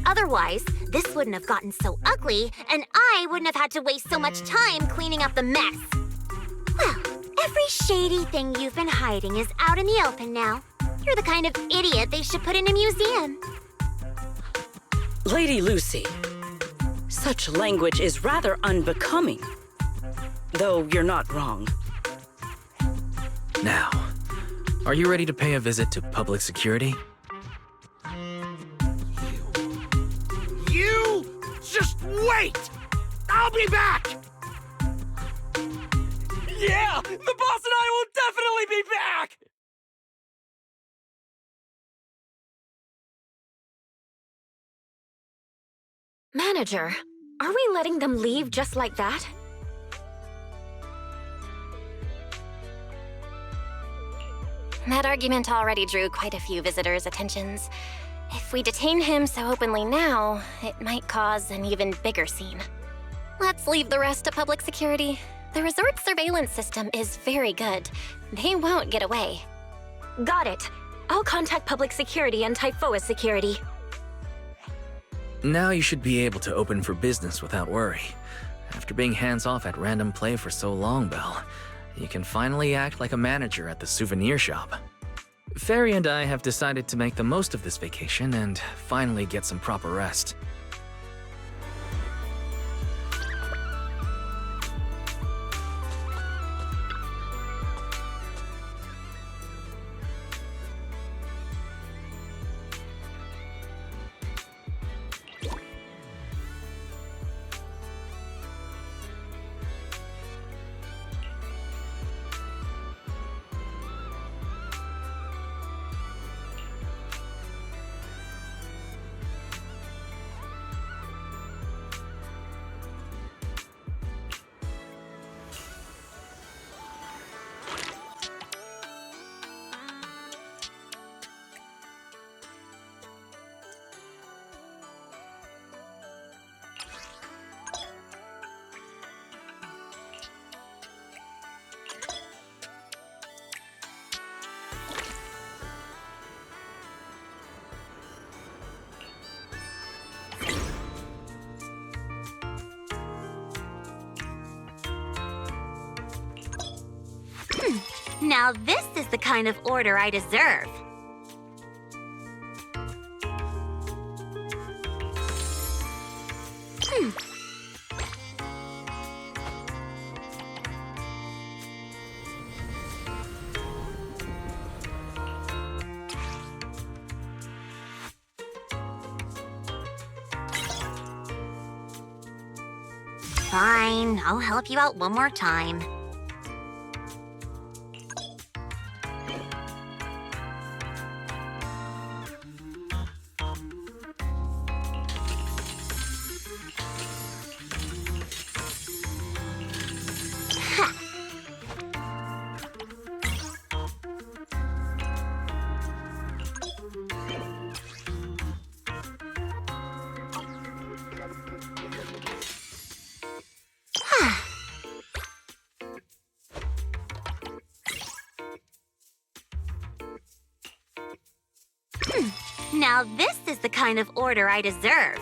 Otherwise, this wouldn't have gotten so ugly, and I wouldn't have had to waste so much time cleaning up the mess. Well, every shady thing you've been hiding is out in the open now. You're the kind of idiot they should put in a museum. Lady Lucy, such language is rather unbecoming. Though you're not wrong. Now, are you ready to pay a visit to public security? You just wait! I'll be back! Yeah! The boss and I will definitely be back! Manager, are we letting them leave just like that? That argument already drew quite a few visitors' attentions. If we detain him so openly now, it might cause an even bigger scene. Let's leave the rest to public security. The resort's surveillance system is very good. They won't get away. Got it. I'll contact public security and Typhoa security. Now you should be able to open for business without worry. After being hands-off at random play for so long, Belle, you can finally act like a manager at the souvenir shop. Fairy and I have decided to make the most of this vacation and finally get some proper rest. Now this is the kind of order I deserve. Fine, I'll help you out one more time. Now this is the kind of order I deserve.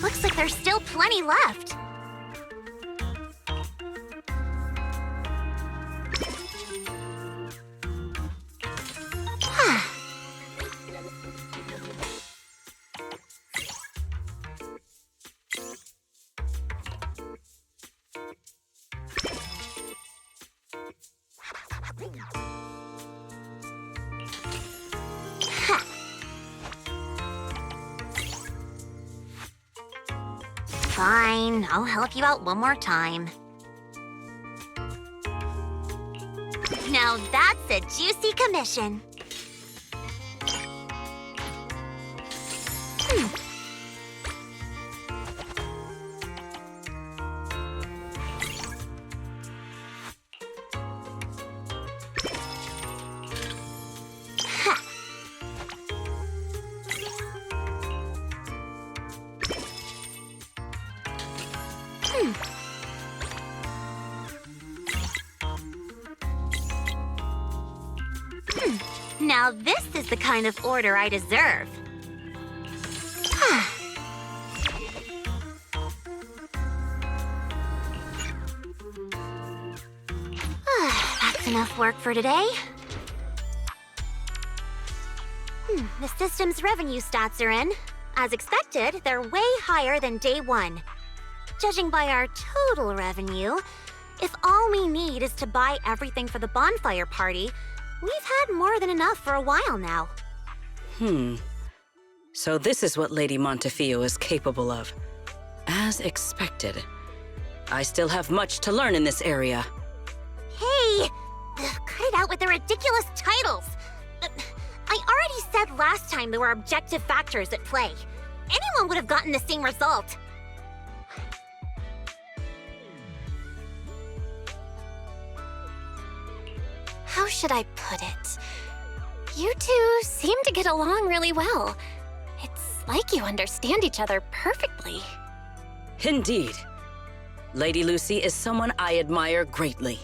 Looks like there's still plenty left. Fine, I'll help you out one more time. Now that's a juicy commission. Now this is the kind of order I deserve. That's enough work for today. The system's revenue stats are in. As expected, they're way higher than day one. Judging by our total revenue, if all we need is to buy everything for the bonfire party, we've had more than enough for a while now. So this is what Lady Montefiore is capable of. As expected. I still have much to learn in this area. Hey! Cut it out with the ridiculous titles! I already said last time there were objective factors at play. Anyone would have gotten the same result. How should I put it? You two seem to get along really well. It's like you understand each other perfectly. Indeed. Lady Lucy is someone I admire greatly.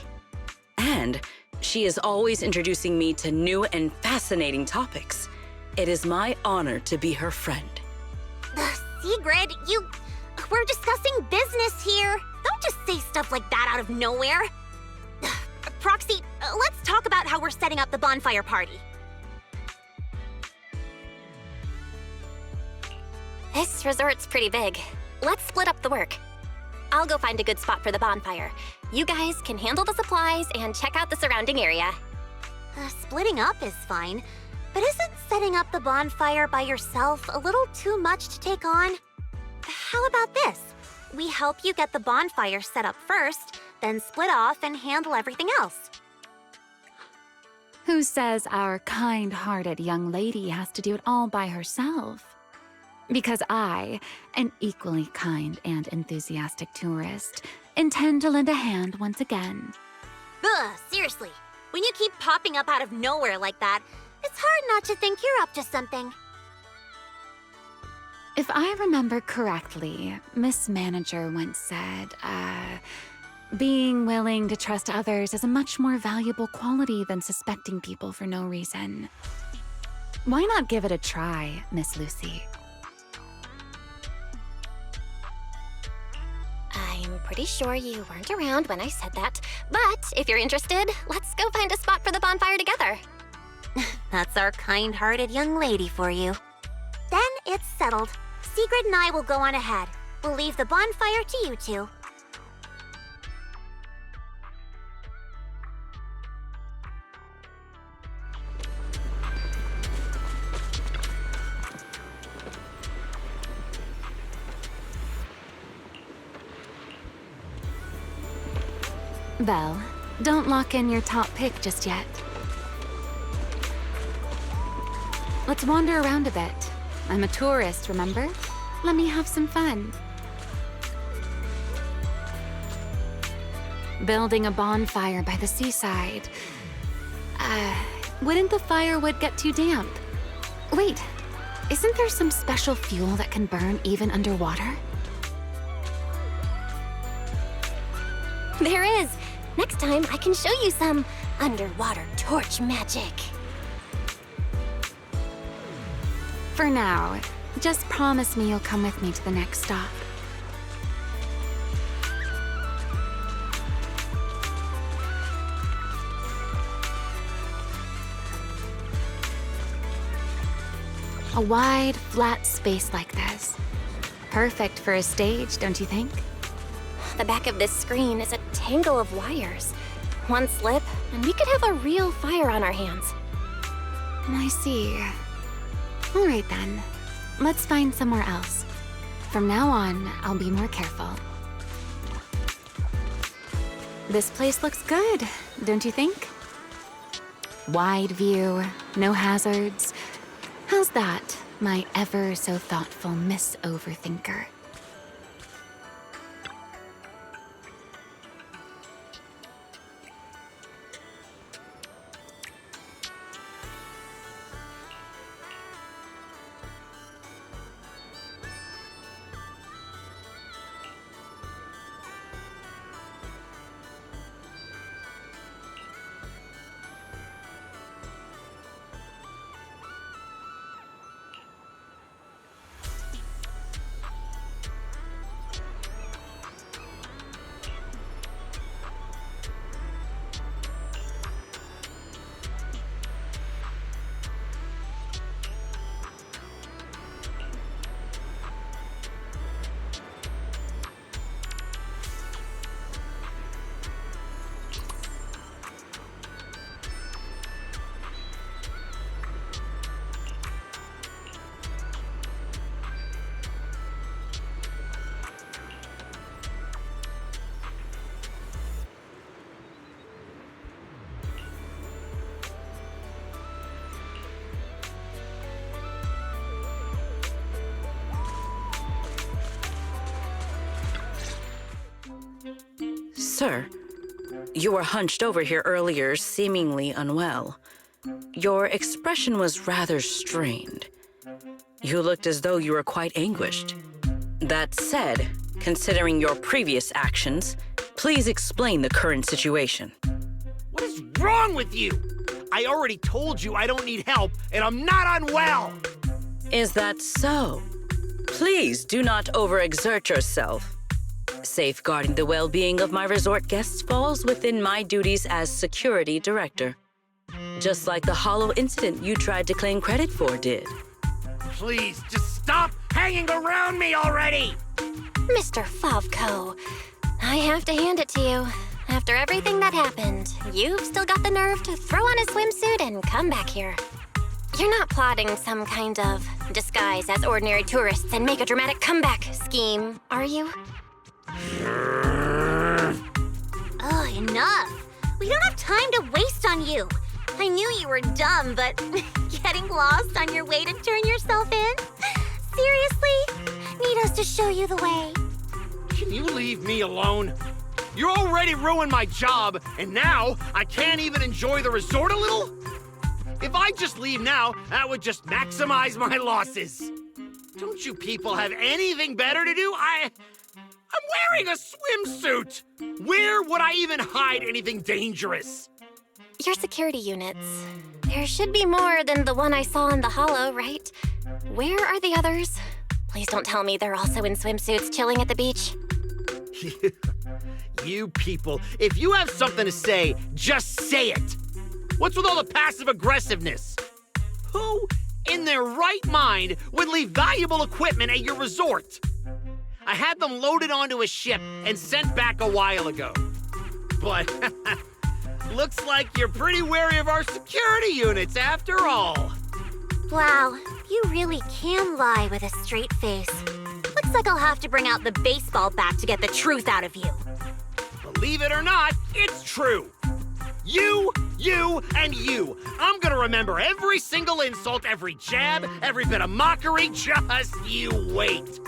And she is always introducing me to new and fascinating topics. It is my honor to be her friend. Sigrid, we're discussing business here. Don't just say stuff like that out of nowhere. Proxy, let's talk about how we're setting up the bonfire party. This resort's pretty big. Let's split up the work. I'll go find a good spot for the bonfire. You guys can handle the supplies and check out the surrounding area. Splitting up is fine, but isn't setting up the bonfire by yourself a little too much to take on? How about this? We help you get the bonfire set up first, then split off and handle everything else. Who says our kind-hearted young lady has to do it all by herself? Because I, an equally kind and enthusiastic tourist, intend to lend a hand once again. Ugh, seriously. When you keep popping up out of nowhere like that, it's hard not to think you're up to something. If I remember correctly, Miss Manager once said, being willing to trust others is a much more valuable quality than suspecting people for no reason. Why not give it a try, Miss Lucy? I'm pretty sure you weren't around when I said that, but if you're interested, let's go find a spot for the bonfire together. That's our kind-hearted young lady for you. Then it's settled. Sigrid and I will go on ahead. We'll leave the bonfire to you two. Belle, don't lock in your top pick just yet. Let's wander around a bit. I'm a tourist, remember? Let me have some fun. Building a bonfire by the seaside. Wouldn't the firewood get too damp? Wait, isn't there some special fuel that can burn even underwater? There is! Next time, I can show you some underwater torch magic. For now, just promise me you'll come with me to the next stop. A wide, flat space like this. Perfect for a stage, don't you think? The back of this screen is a tangle of wires. One slip, and we could have a real fire on our hands. I see. All right then, let's find somewhere else. From now on, I'll be more careful. This place looks good, don't you think? Wide view, no hazards. How's that, my ever so thoughtful Miss Overthinker? Sir, you were hunched over here earlier, seemingly unwell. Your expression was rather strained. You looked as though you were quite anguished. That said, considering your previous actions, please explain the current situation. What is wrong with you? I already told you I don't need help, and I'm not unwell! Is that so? Please do not overexert yourself. Safeguarding the well-being of my resort guests falls within my duties as security director. Just like the hollow incident you tried to claim credit for did. Please, just stop hanging around me already! Mr. Favco, I have to hand it to you. After everything that happened, you've still got the nerve to throw on a swimsuit and come back here. You're not plotting some kind of disguise as ordinary tourists and make a dramatic comeback scheme, are you? Oh, enough! We don't have time to waste on you. I knew you were dumb, but getting lost on your way to turn yourself in? Seriously? Need us to show you the way? Can you leave me alone? You already ruined my job, and now I can't even enjoy the resort a little? If I just leave now, that would just maximize my losses. Don't you people have anything better to do? I'm wearing a swimsuit! Where would I even hide anything dangerous? Your security units. There should be more than the one I saw in the hollow, right? Where are the others? Please don't tell me they're also in swimsuits chilling at the beach. You people, if you have something to say, just say it. What's with all the passive aggressiveness? Who in their right mind would leave valuable equipment at your resort? I had them loaded onto a ship and sent back a while ago. But looks like you're pretty wary of our security units after all. Wow, you really can lie with a straight face. Looks like I'll have to bring out the baseball bat to get the truth out of you. Believe it or not, it's true. You, and you. I'm gonna remember every single insult, every jab, every bit of mockery. Just you wait.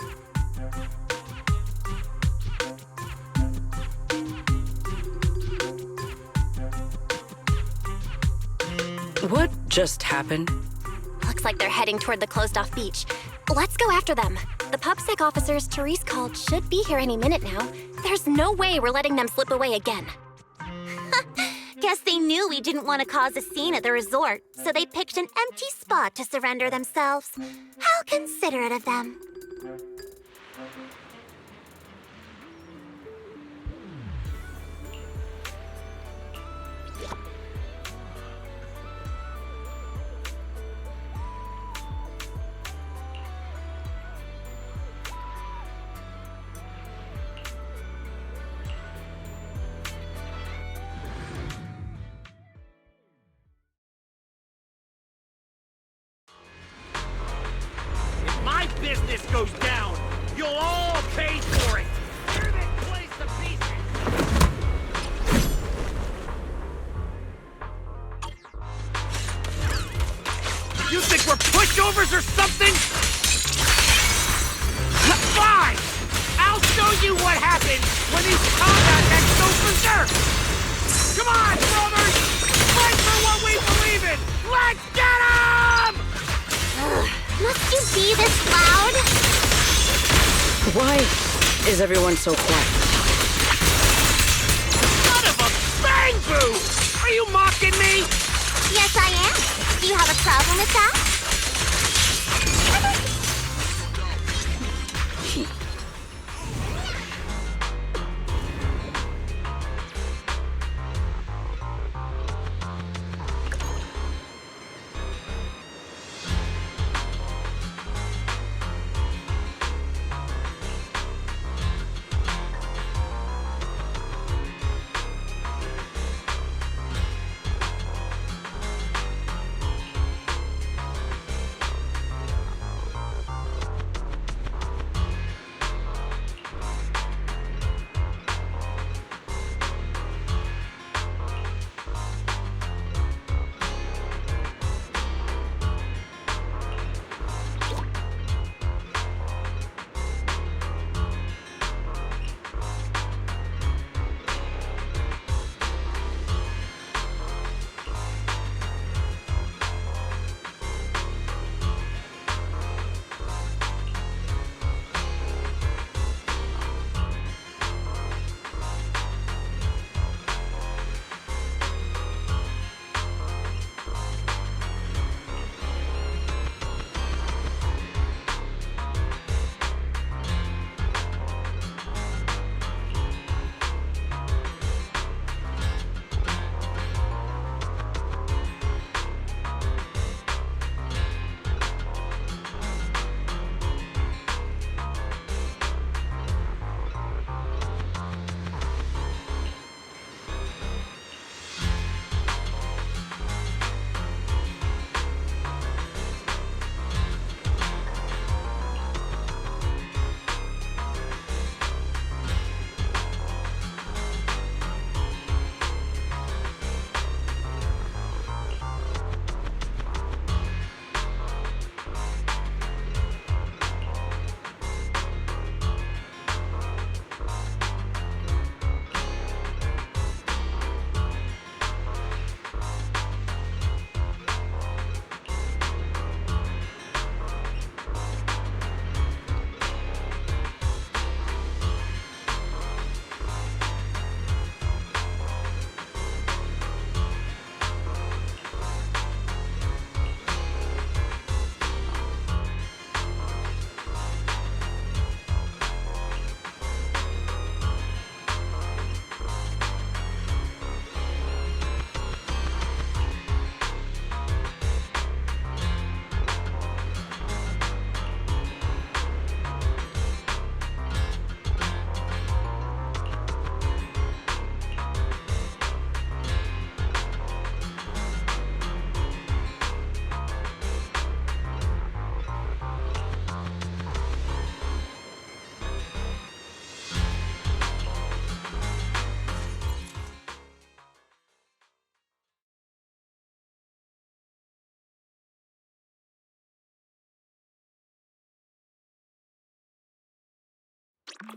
What just happened? Looks like they're heading toward the closed-off beach. Let's go after them. The PubSec officers Therese called should be here any minute now. There's no way we're letting them slip away again. Guess they knew we didn't want to cause a scene at the resort, so they picked an empty spot to surrender themselves. How considerate of them. Business goes down, you'll all pay for it. Tear this place to pieces. You think we're pushovers or something? Fine! I'll show you what happens when these combat heads go berserk! Come on, brothers! Fight for what we believe in! Let's get 'em! Must you be this loud? Why is everyone so quiet? Son of a bang boo! Are you mocking me? Yes, I am. Do you have a problem with that? Well,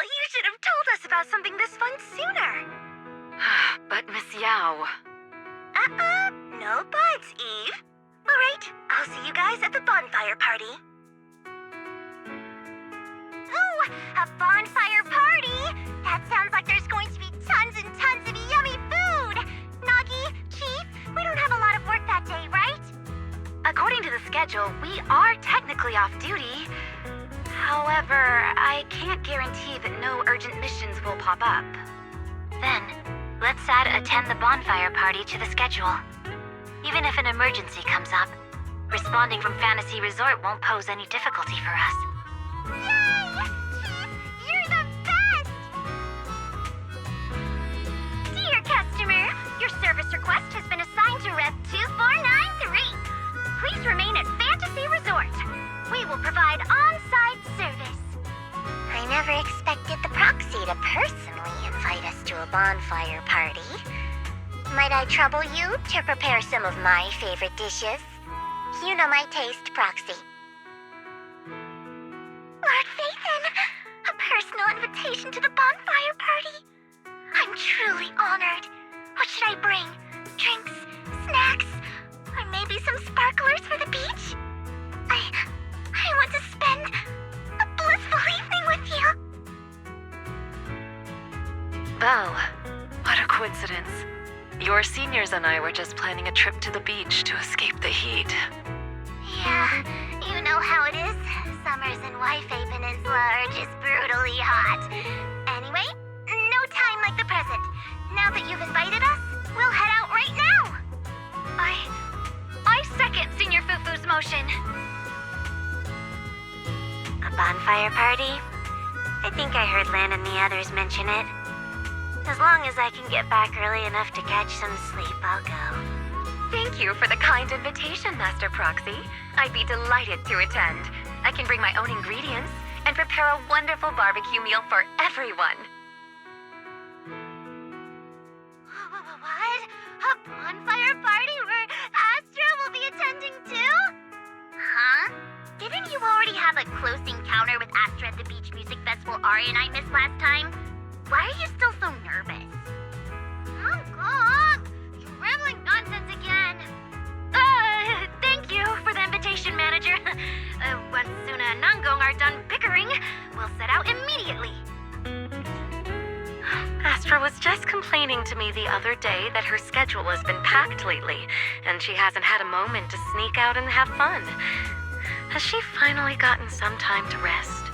you should have told us about something this fun sooner. But Miss Yao... No buts, Eve. All right, I'll see you guys at the bonfire party. Ooh, a bonfire party? That sounds like there's going to be tons and tons of yummy food. Nagi, Chief, we don't have a lot of work that day, right? According to the schedule, we are technically off duty. However, I can't guarantee that no urgent missions will pop up. Then, let's add attend the bonfire party to the schedule. Even if an emergency comes up, responding from Fantasy Resort won't pose any difficulty for us. Yay! Chief, you're the best! Dear customer, your service request has been assigned to Rep 2493. Please remain at Fantasy Resort. We will provide on-site service. I never expected the proxy to personally invite us to a bonfire party. Might I trouble you to prepare some of my favorite dishes? You know my taste, Proxy. Lord Phaethon, a personal invitation to the bonfire party. I'm truly honored. What should I bring? Drinks, snacks, or maybe some sparklers for the beach? I want to spend a blissful evening with you. Oh, what a coincidence. Your seniors and I were just planning a trip to the beach to escape the heat. Yeah, you know how it is. Summers in Waifei Peninsula are just brutally hot. Anyway, no time like the present. Now that you've invited us, we'll head out right now. I second Senior Fufu's motion. A bonfire party? I think I heard Lan and the others mention it. As long as I can get back early enough to catch some sleep, I'll go. Thank you for the kind invitation, Master Proxy. I'd be delighted to attend. I can bring my own ingredients and prepare a wonderful barbecue meal for everyone. What? A bonfire party where Astra will be attending too? Huh? Didn't you already have a close encounter with Astra at the beach music festival Ari and I missed last time? Why are you still so nervous? Oh, you're rambling nonsense again. Thank you for the invitation, manager. Once Suna and Nangong are done bickering, we'll set out immediately. Astra was just complaining to me the other day that her schedule has been packed lately, and she hasn't had a moment to sneak out and have fun. Has she finally gotten some time to rest?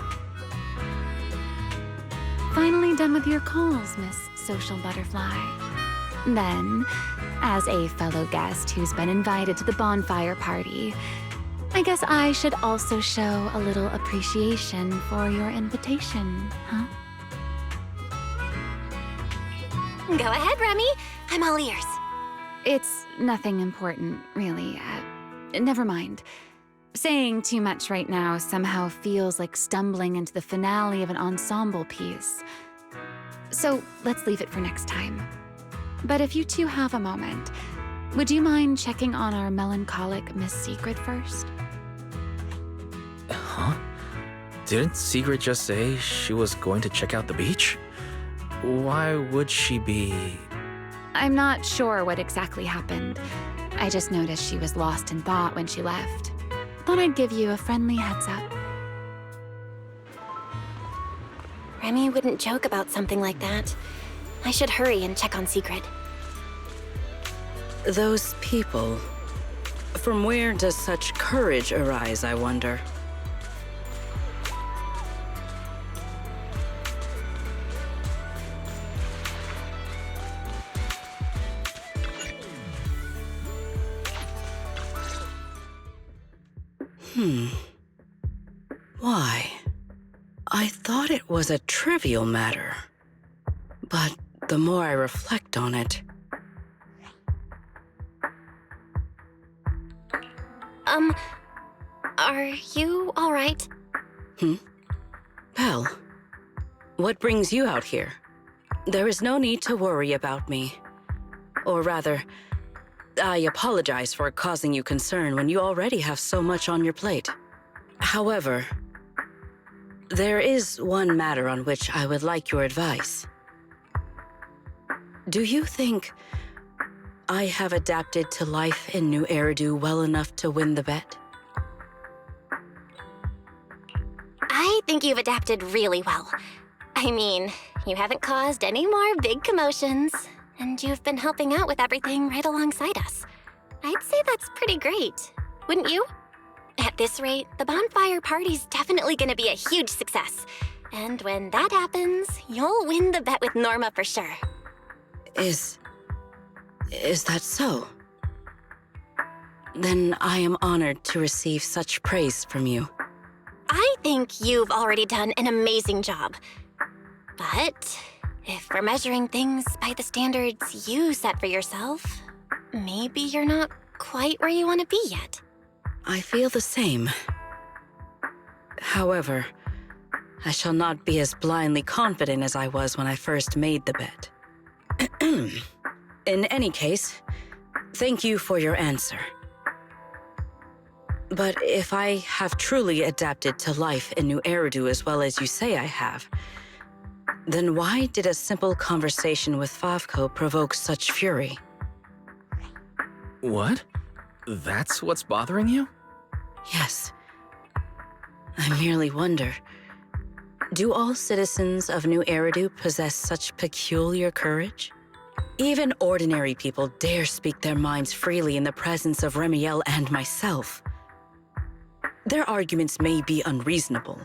Finally done with your calls, Miss Social Butterfly. Then, as a fellow guest who's been invited to the bonfire party, I guess I should also show a little appreciation for your invitation, huh? Go ahead, Remi. I'm all ears. It's nothing important, really. Never mind. Saying too much right now somehow feels like stumbling into the finale of an ensemble piece. So let's leave it for next time. But if you two have a moment, would you mind checking on our melancholic Miss Secret first? Huh? Didn't Secret just say she was going to check out the beach? Why would she be... I'm not sure what exactly happened. I just noticed she was lost in thought when she left. Thought I'd give you a friendly heads up. Remi wouldn't joke about something like that. I should hurry and check on Secret. Those people... From where does such courage arise, I wonder? Why? I thought it was a trivial matter. But the more I reflect on it... Are you all right? Belle, what brings you out here? There is no need to worry about me. Or rather, I apologize for causing you concern when you already have so much on your plate. However, there is one matter on which I would like your advice. Do you think I have adapted to life in New Eridu well enough to win the bet? I think you've adapted really well. I mean, you haven't caused any more big commotions, and you've been helping out with everything right alongside us. I'd say that's pretty great, wouldn't you? At this rate, the bonfire party's definitely gonna be a huge success. And when that happens, you'll win the bet with Norma for sure. Is that so? Then I am honored to receive such praise from you. I think you've already done an amazing job. But if we're measuring things by the standards you set for yourself, maybe you're not quite where you want to be yet. I feel the same. However, I shall not be as blindly confident as I was when I first made the bet. In any case, thank you for your answer. But if I have truly adapted to life in New Eridu as well as you say I have, then why did a simple conversation with Favko provoke such fury? What? That's what's bothering you? Yes. I merely wonder, do all citizens of New Eridu possess such peculiar courage? Even ordinary people dare speak their minds freely in the presence of Remiel and myself. Their arguments may be unreasonable,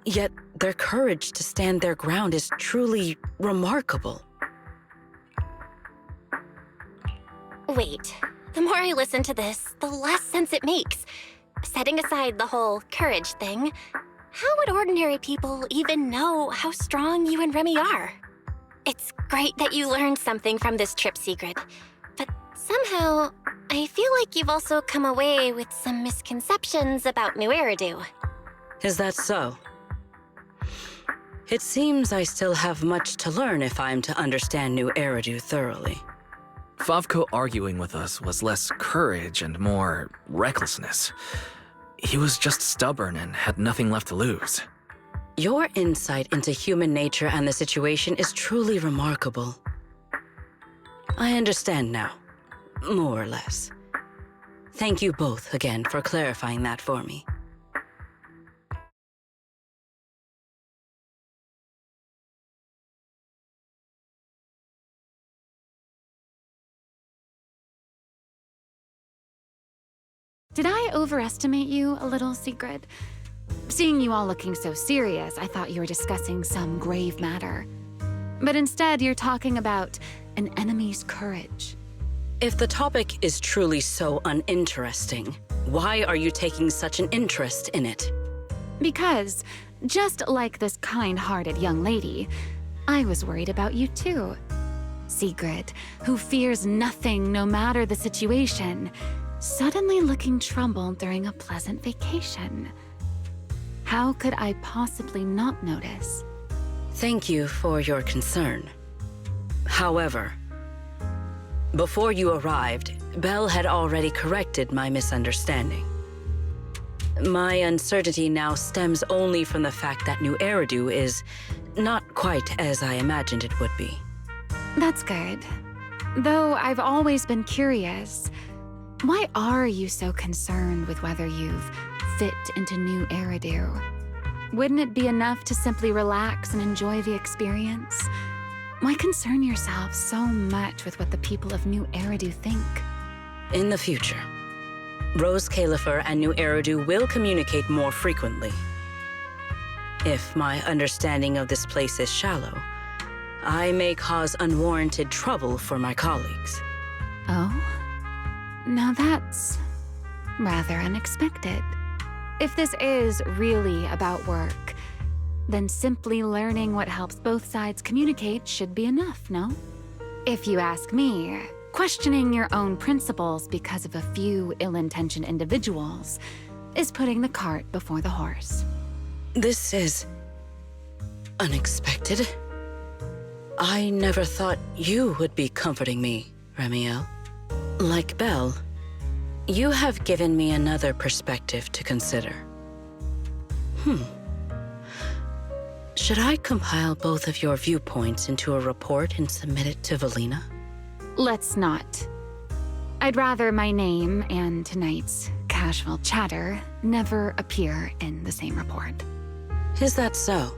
yet their courage to stand their ground is truly remarkable. Wait, the more I listen to this, the less sense it makes. Setting aside the whole courage thing, how would ordinary people even know how strong you and Remi are? It's great that you learned something from this trip, Secret, but somehow, I feel like you've also come away with some misconceptions about New Eridu. Is that so? It seems I still have much to learn if I'm to understand New Eridu thoroughly. Favko arguing with us was less courage and more recklessness. He was just stubborn and had nothing left to lose. Your insight into human nature and the situation is truly remarkable. I understand now, more or less. Thank you both again for clarifying that for me. Did I overestimate you a little, Sigrid? Seeing you all looking so serious, I thought you were discussing some grave matter. But instead, you're talking about an enemy's courage. If the topic is truly so uninteresting, why are you taking such an interest in it? Because, just like this kind-hearted young lady, I was worried about you too. Sigrid, who fears nothing no matter the situation, suddenly looking troubled during a pleasant vacation. How could I possibly not notice? Thank you for your concern. However, before you arrived, Belle had already corrected my misunderstanding. My uncertainty now stems only from the fact that New Eridu is not quite as I imagined it would be. That's good. Though I've always been curious, why are you so concerned with whether you've fit into New Eridu? Wouldn't it be enough to simply relax and enjoy the experience? Why concern yourself so much with what the people of New Eridu think? In the future, Rose Califer and New Eridu will communicate more frequently. If my understanding of this place is shallow, I may cause unwarranted trouble for my colleagues. Oh? Now that's rather unexpected. If this is really about work, then simply learning what helps both sides communicate should be enough, no? If you ask me, questioning your own principles because of a few ill-intentioned individuals is putting the cart before the horse. This is unexpected. I never thought you would be comforting me, Remiel. Like Belle, you have given me another perspective to consider. Should I compile both of your viewpoints into a report and submit it to Valina? Let's not. I'd rather my name and tonight's casual chatter never appear in the same report. Is that so?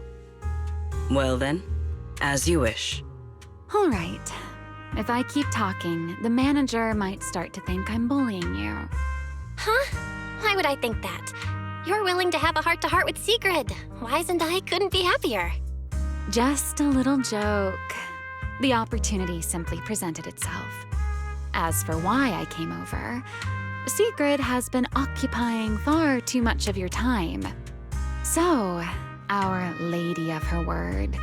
Well then, as you wish. All right. If I keep talking, the manager might start to think I'm bullying you. Huh? Why would I think that? You're willing to have a heart-to-heart with Sigrid. Wise and I couldn't be happier. Just a little joke. The opportunity simply presented itself. As for why I came over, Sigrid has been occupying far too much of your time. So, our lady of her word,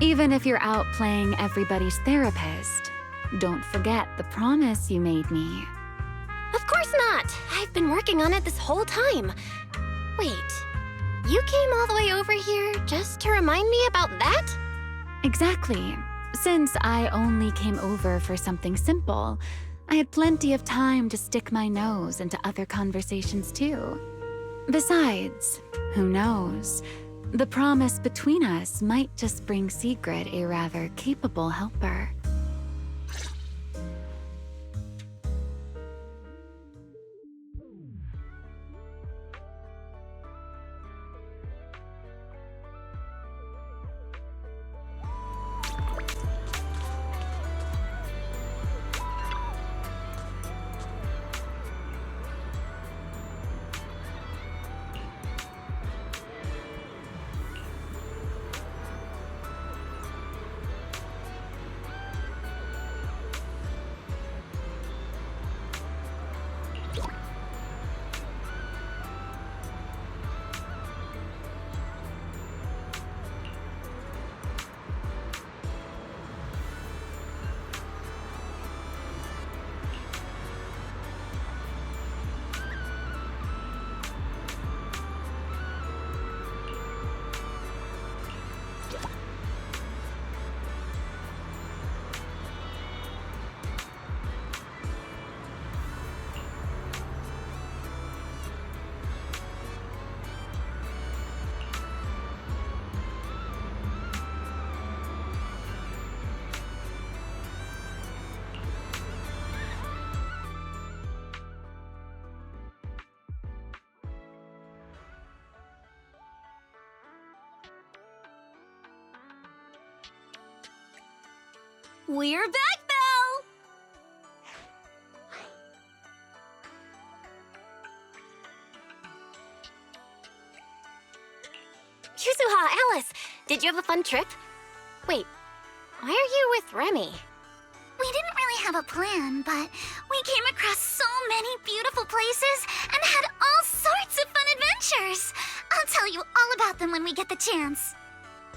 even if you're out playing everybody's therapist, don't forget the promise you made me. Of course not! I've been working on it this whole time. Wait, you came all the way over here just to remind me about that? Exactly. Since I only came over for something simple, I had plenty of time to stick my nose into other conversations too. Besides, who knows? The promise between us might just bring Sigrid a rather capable helper. We're back, Belle! Yuzuha, Alice, did you have a fun trip? Wait, why are you with Remi? We didn't really have a plan, but we came across so many beautiful places and had all sorts of fun adventures. I'll tell you all about them when we get the chance.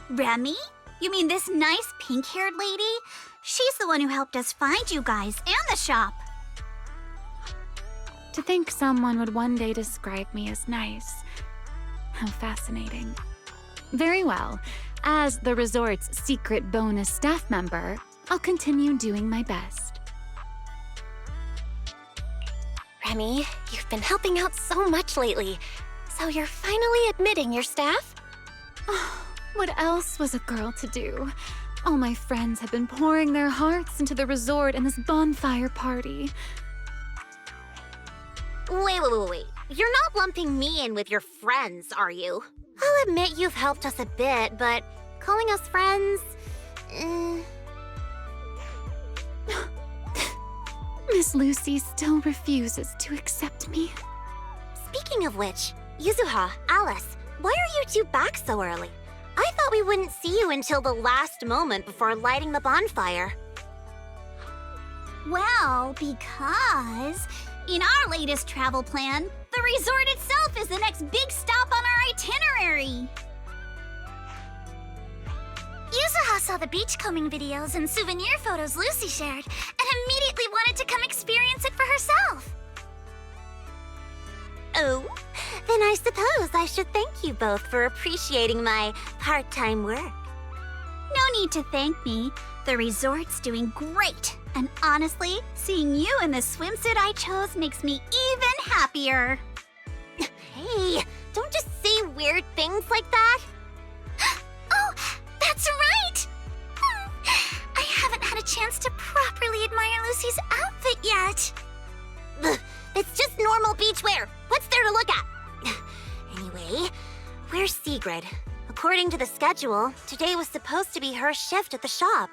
Remi? You mean this nice pink-haired lady? She's the one who helped us find you guys and the shop. To think someone would one day describe me as nice. How fascinating. Very well. As the resort's secret bonus staff member, I'll continue doing my best. Remi, you've been helping out so much lately. So you're finally admitting your staff? What else was a girl to do? All my friends have been pouring their hearts into the resort and this bonfire party. Wait. You're not lumping me in with your friends, are you? I'll admit you've helped us a bit, but calling us friends... Miss Lucy still refuses to accept me. Speaking of which, Yuzuha, Alice, why are you two back so early? I thought we wouldn't see you until the last moment before lighting the bonfire. Well, because in our latest travel plan, the resort itself is the next big stop on our itinerary. Yuzuha saw the beachcombing videos and souvenir photos Lucy shared and immediately wanted to come experience it for herself. Oh, then I suppose I should thank you both for appreciating my part-time work. No need to thank me. The resort's doing great. And honestly, seeing you in the swimsuit I chose makes me even happier. Hey, don't just say weird things like that. Oh, that's right! I haven't had a chance to properly admire Lucy's outfit yet. Ugh, it's just normal beachwear. What's there to look at? Anyway, where's Sigrid? According to the schedule, today was supposed to be her shift at the shop.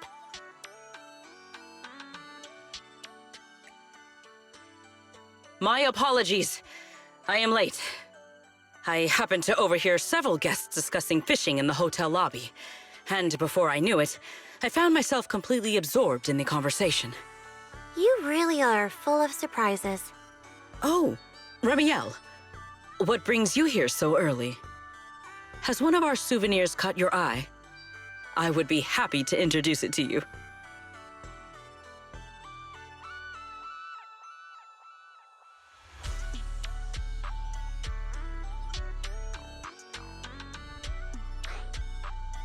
My apologies. I am late. I happened to overhear several guests discussing fishing in the hotel lobby. And before I knew it, I found myself completely absorbed in the conversation. You really are full of surprises. Oh, Remiel. What brings you here so early? Has one of our souvenirs caught your eye? I would be happy to introduce it to you.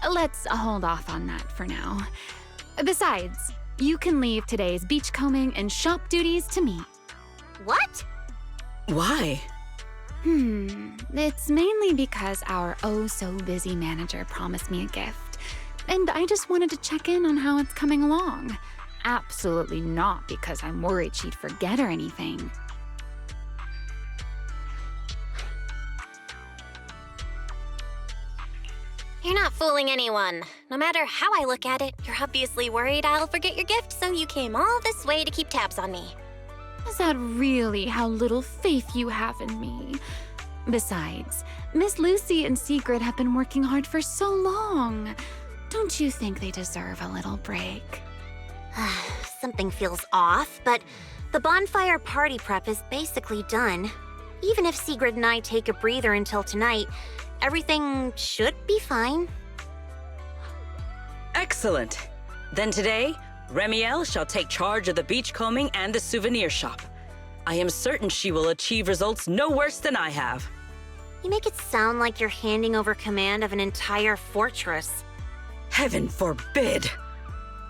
Let's hold off on that for now. Besides, you can leave today's beachcombing and shop duties to me. What? Why? It's mainly because our oh-so-busy manager promised me a gift, and I just wanted to check in on how it's coming along. Absolutely not because I'm worried she'd forget or anything. You're not fooling anyone. No matter how I look at it, you're obviously worried I'll forget your gift, so you came all this way to keep tabs on me. Is that really how little faith you have in me? Besides, Miss Lucy and Sigrid have been working hard for so long. Don't you think they deserve a little break? Something feels off, but the bonfire party prep is basically done. Even if Sigrid and I take a breather until tonight, everything should be fine. Excellent. Then today, Remiel shall take charge of the beachcombing and the souvenir shop. I am certain she will achieve results no worse than I have. You make it sound like you're handing over command of an entire fortress. Heaven forbid!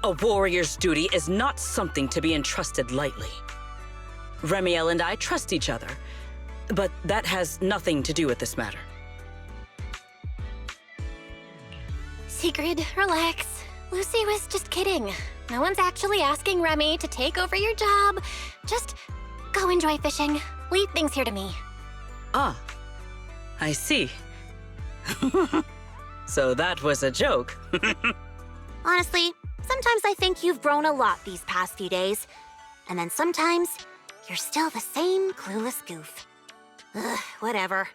A warrior's duty is not something to be entrusted lightly. Remiel and I trust each other, but that has nothing to do with this matter. Sigrid, relax. Lucy was just kidding. No one's actually asking Remi to take over your job. Just go enjoy fishing. Leave things here to me. Ah, I see. So that was a joke. Honestly, Sometimes I think you've grown a lot these past few days. And then sometimes, you're still the same clueless goof. Ugh, whatever.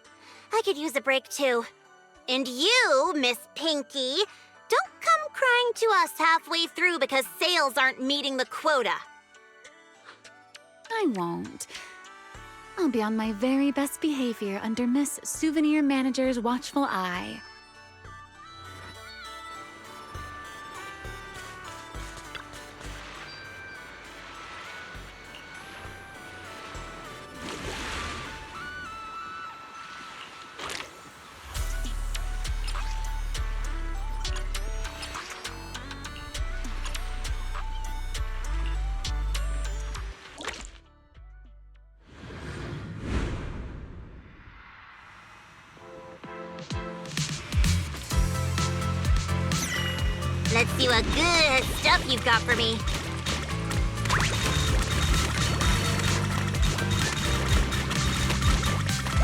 I could use a break too. And you, Miss Pinky, don't come crying to us halfway through because sales aren't meeting the quota. I won't. I'll be on my very best behavior under Miss Souvenir Manager's watchful eye. Let's see what good stuff you've got for me.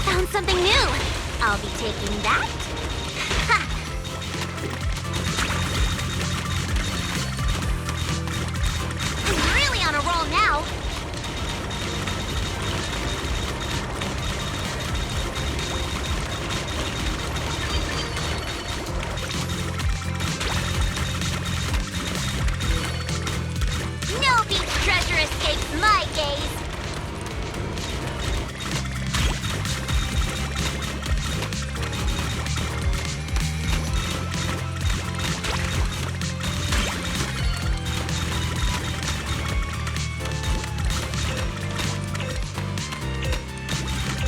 Found something new. I'll be taking that. Ha! I'm really on a roll now. No beach treasure escapes my gaze.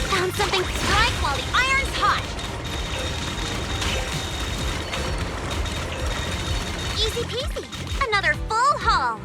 Found something to strike while the iron's hot. Easy peasy. Another full haul.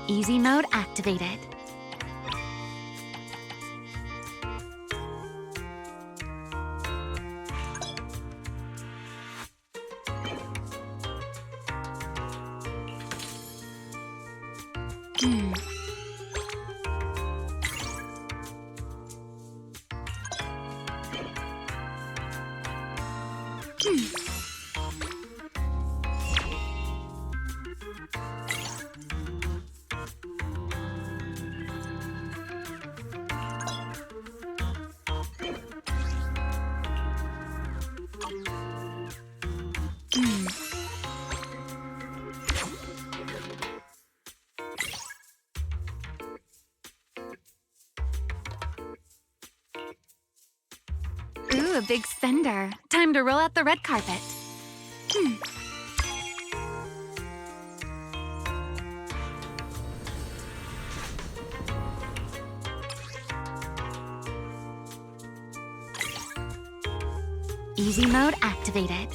Easy mode activated. Ooh, a big spender. Time to roll out the red carpet. Easy mode activated.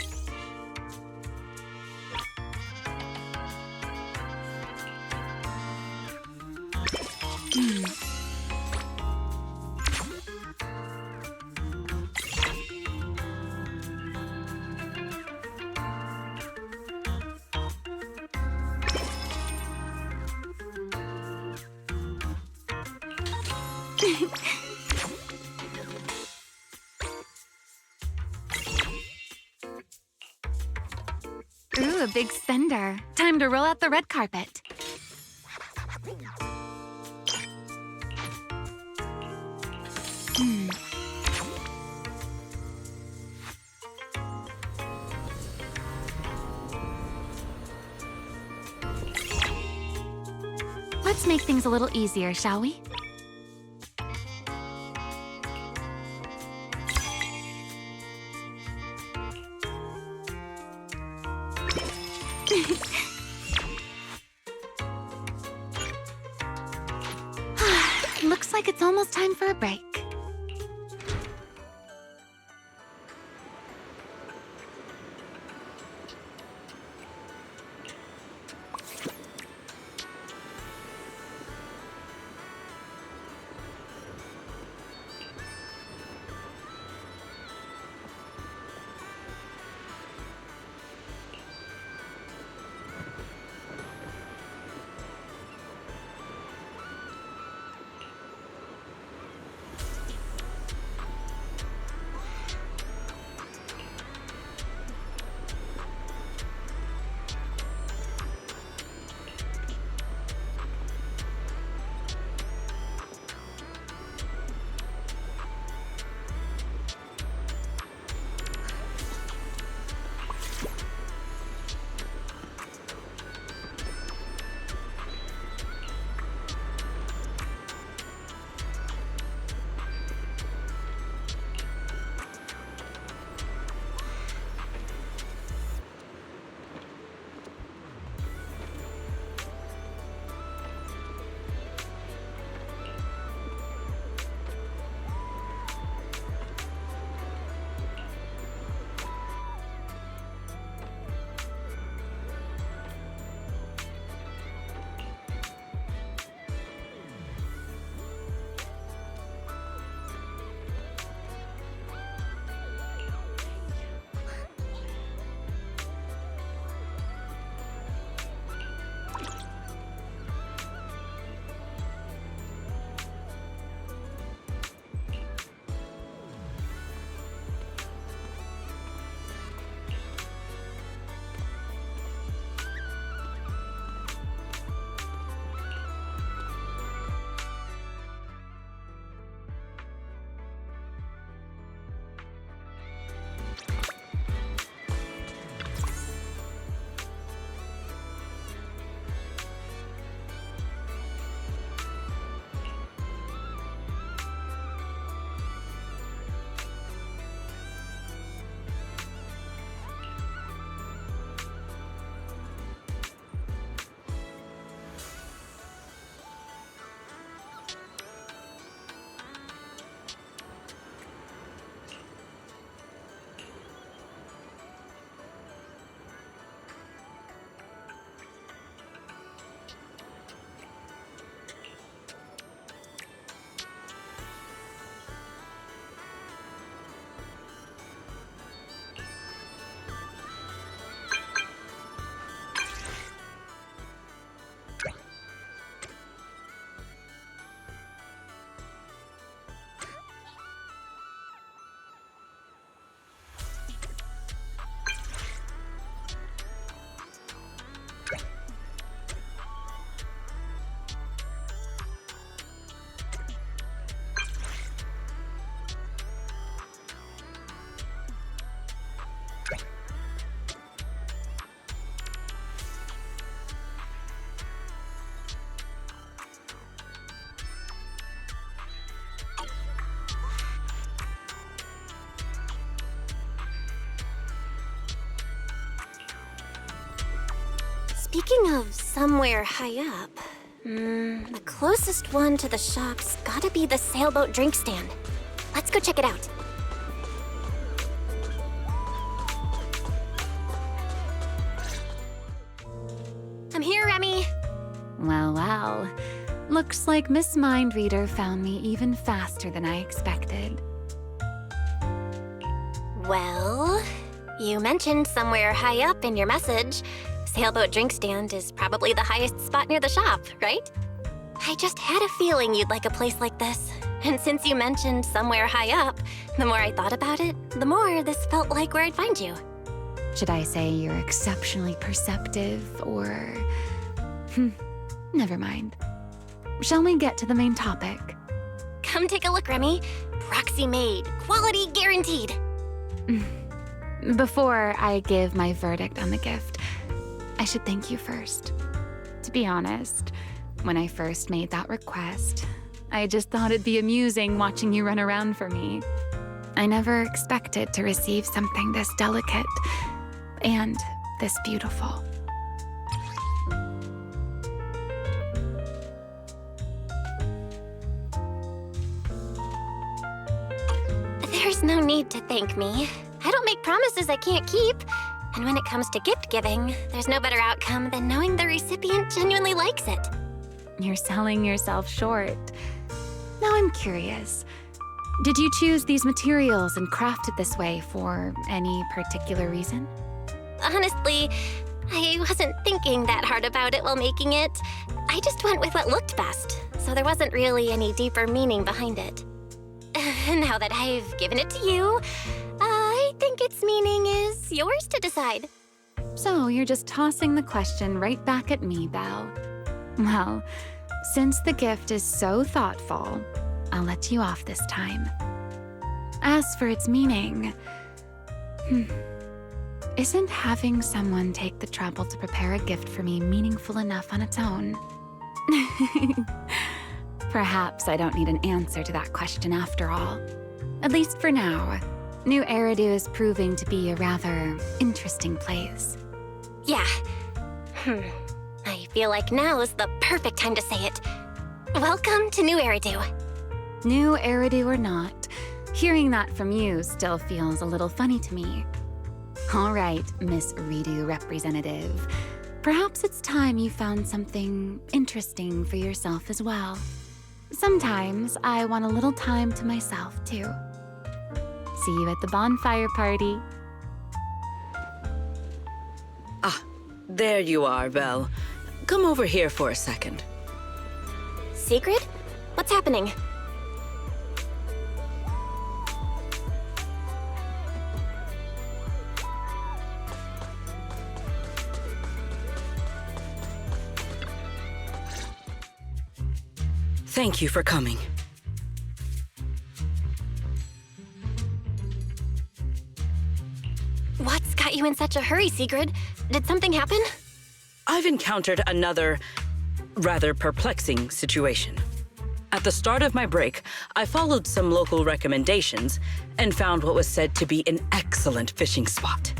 Ooh, a big spender. Time to roll out the red carpet. Let's make things a little easier, shall we? Looks like it's almost time for a break. Speaking of somewhere high up, the closest one to the shop's gotta be the sailboat drink stand. Let's go check it out. Well, well. Looks like Miss Mindreader found me even faster than I expected. Well, you mentioned somewhere high up in your message. Sailboat drink stand is probably the highest spot near the shop, right? I just had a feeling you'd like a place like this. And since you mentioned somewhere high up, the more I thought about it, the more this felt like where I'd find you. Should I say you're exceptionally perceptive, or... Never mind. Shall we get to the main topic? Come take a look, Remi. Proxy made, quality guaranteed. Before I give my verdict on the gift, I should thank you first. To be honest, when I first made that request, I just thought it'd be amusing watching you run around for me. I never expected to receive something this delicate and this beautiful. There's no need to thank me. I don't make promises I can't keep. And when it comes to gift giving, there's no better outcome than knowing the recipient genuinely likes it. You're selling yourself short. Now I'm curious. Did you choose these materials and craft it this way for any particular reason? Honestly, I wasn't thinking that hard about it while making it. I just went with what looked best, so there wasn't really any deeper meaning behind it. Now that I've given it to you, I think its meaning is yours to decide. So you're just tossing the question right back at me, Belle. Well, since the gift is so thoughtful, I'll let you off this time. As for its meaning, isn't having someone take the trouble to prepare a gift for me meaningful enough on its own? Perhaps I don't need an answer to that question after all. At least for now. New Eridu is proving to be a rather interesting place. Yeah. I feel like now is the perfect time to say it. Welcome to New Eridu. New Eridu or not, hearing that from you still feels a little funny to me. All right, Miss Redo representative. Perhaps it's time you found something interesting for yourself as well. Sometimes I want a little time to myself, too. See you at the bonfire party. Ah, there you are, Belle. Come over here for a second. Secret? What's happening? Thank you for coming. What's got you in such a hurry, Sigrid? Did something happen? I've encountered another rather perplexing situation. At the start of my break, I followed some local recommendations and found what was said to be an excellent fishing spot.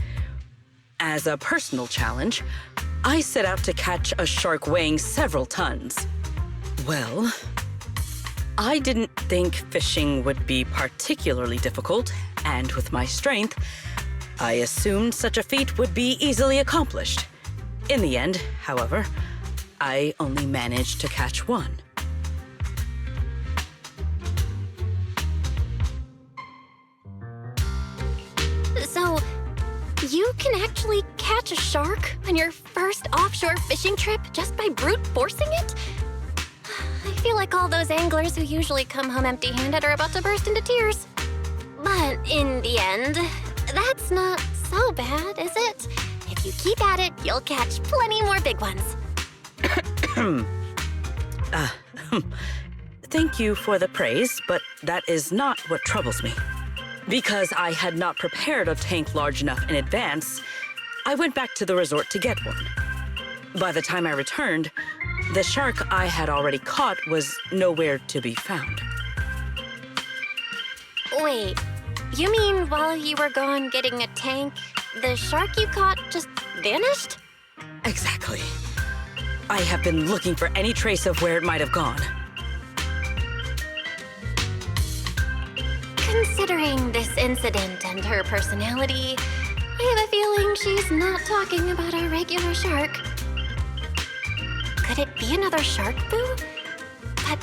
As a personal challenge, I set out to catch a shark weighing several tons. Well, I didn't think fishing would be particularly difficult, and with my strength, I assumed such a feat would be easily accomplished. In the end, however, I only managed to catch one. So, you can actually catch a shark on your first offshore fishing trip just by brute forcing it? I feel like all those anglers who usually come home empty-handed are about to burst into tears. But in the end, that's not so bad, is it? If you keep at it, you'll catch plenty more big ones. Thank you for the praise, but that is not what troubles me. Because I had not prepared a tank large enough in advance, I went back to the resort to get one. By the time I returned, the shark I had already caught was nowhere to be found. Wait, you mean while you were gone getting a tank, the shark you caught just vanished? Exactly. I have been looking for any trace of where it might have gone. Considering this incident and her personality, I have a feeling she's not talking about a regular shark. Could it be see another shark, Boo? But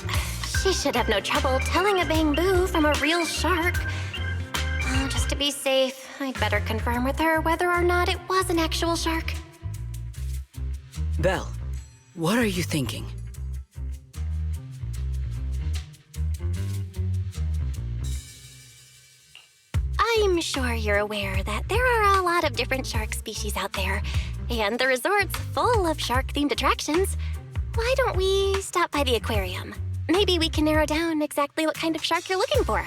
she should have no trouble telling a bamboo from a real shark. Just to be safe, I'd better confirm with her whether or not it was an actual shark. Belle, what are you thinking? I'm sure you're aware that there are a lot of different shark species out there, and the resort's full of shark-themed attractions. Why don't we stop by the aquarium? Maybe we can narrow down exactly what kind of shark you're looking for.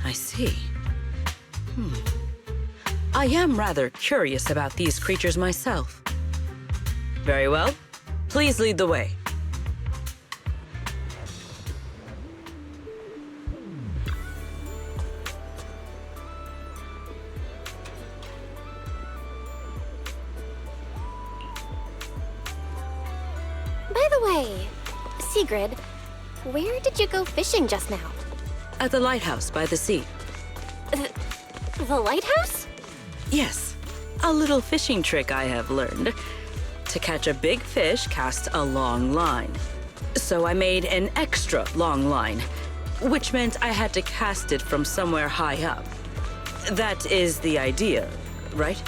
I see. I am rather curious about these creatures myself. Very well. Please lead the way. By the way, Sigrid, where did you go fishing just now? At the lighthouse by the sea. The lighthouse? Yes, a little fishing trick I have learned. To catch a big fish, cast a long line. So I made an extra long line, which meant I had to cast it from somewhere high up. That is the idea, right?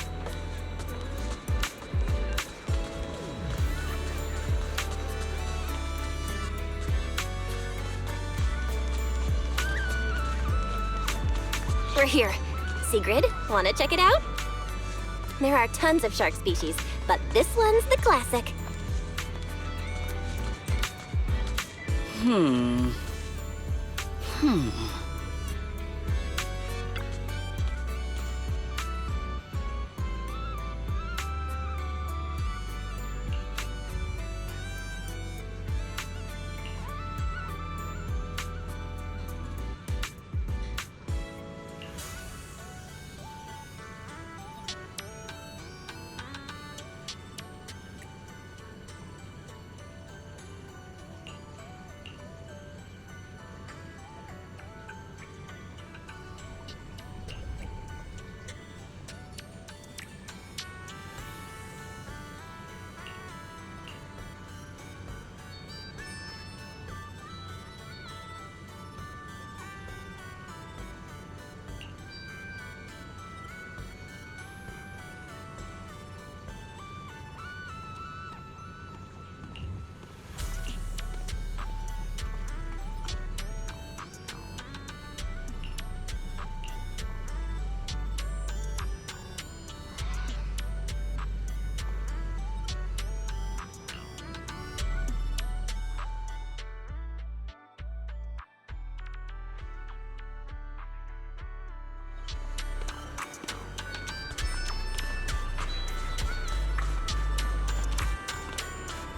We're here. Sigrid, wanna check it out? There are tons of shark species, but this one's the classic.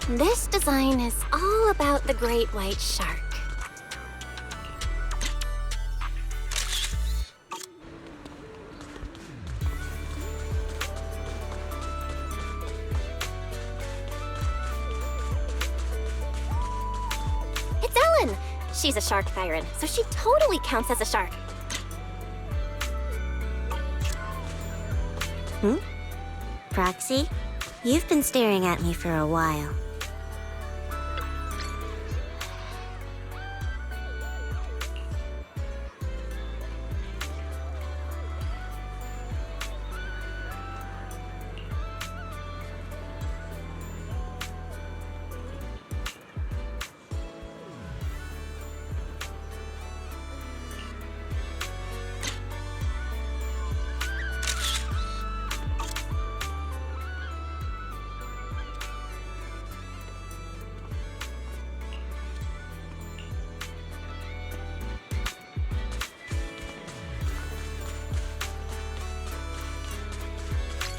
This design is all about the great white shark. It's Ellen! She's a shark siren, so she totally counts as a shark. Proxy, you've been staring at me for a while.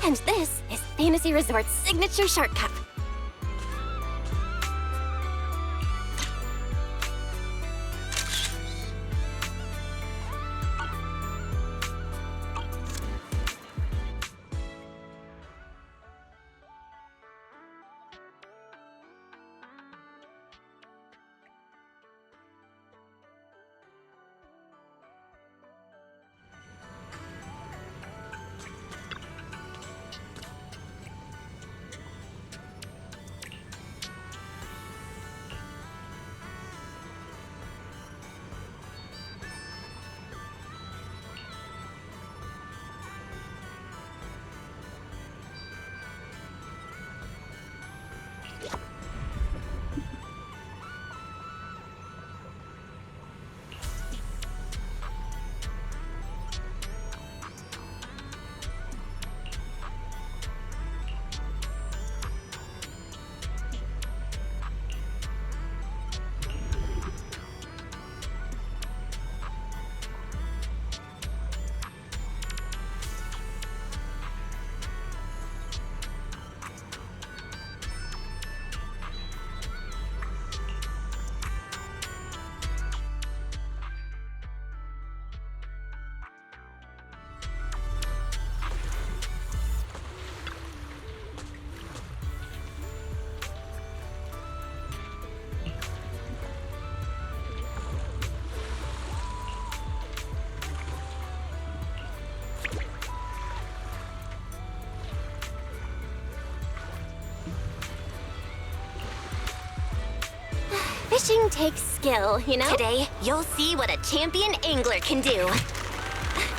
And this is Fantasy Resort's signature shark cup. Fishing takes skill, you know? Today, you'll see what a champion angler can do.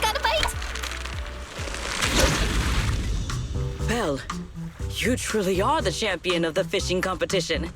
Got a bite? Belle, you truly are the champion of the fishing competition.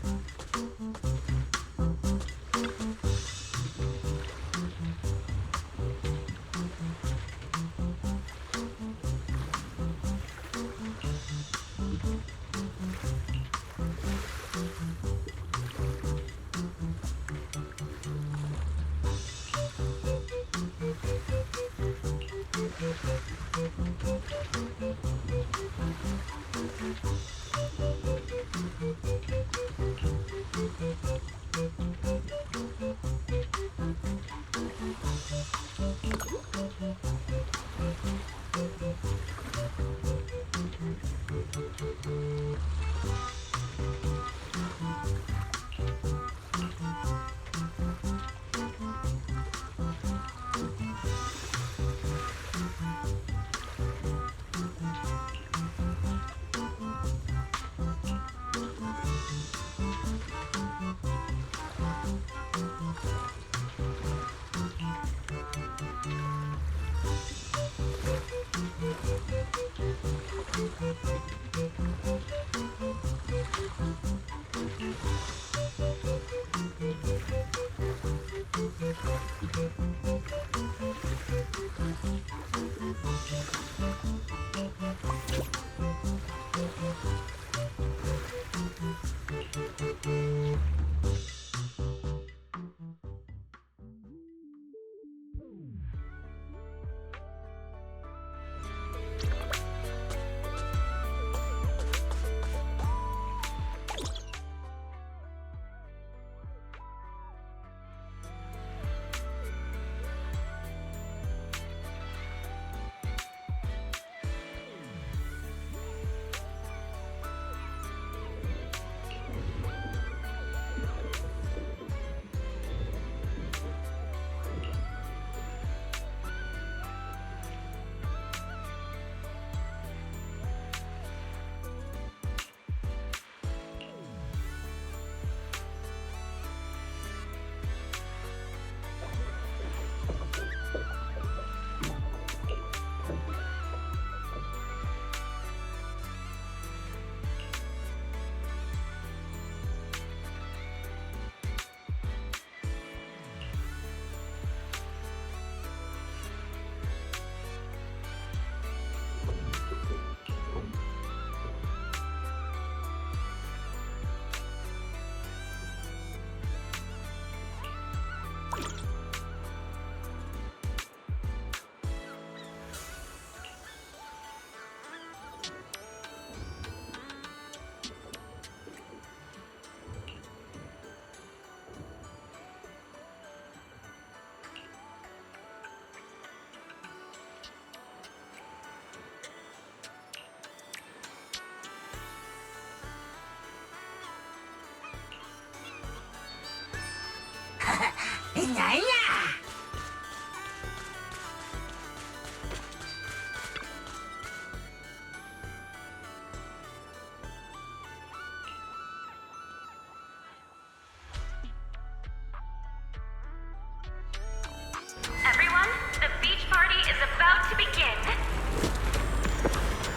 Everyone, the beach party is about to begin.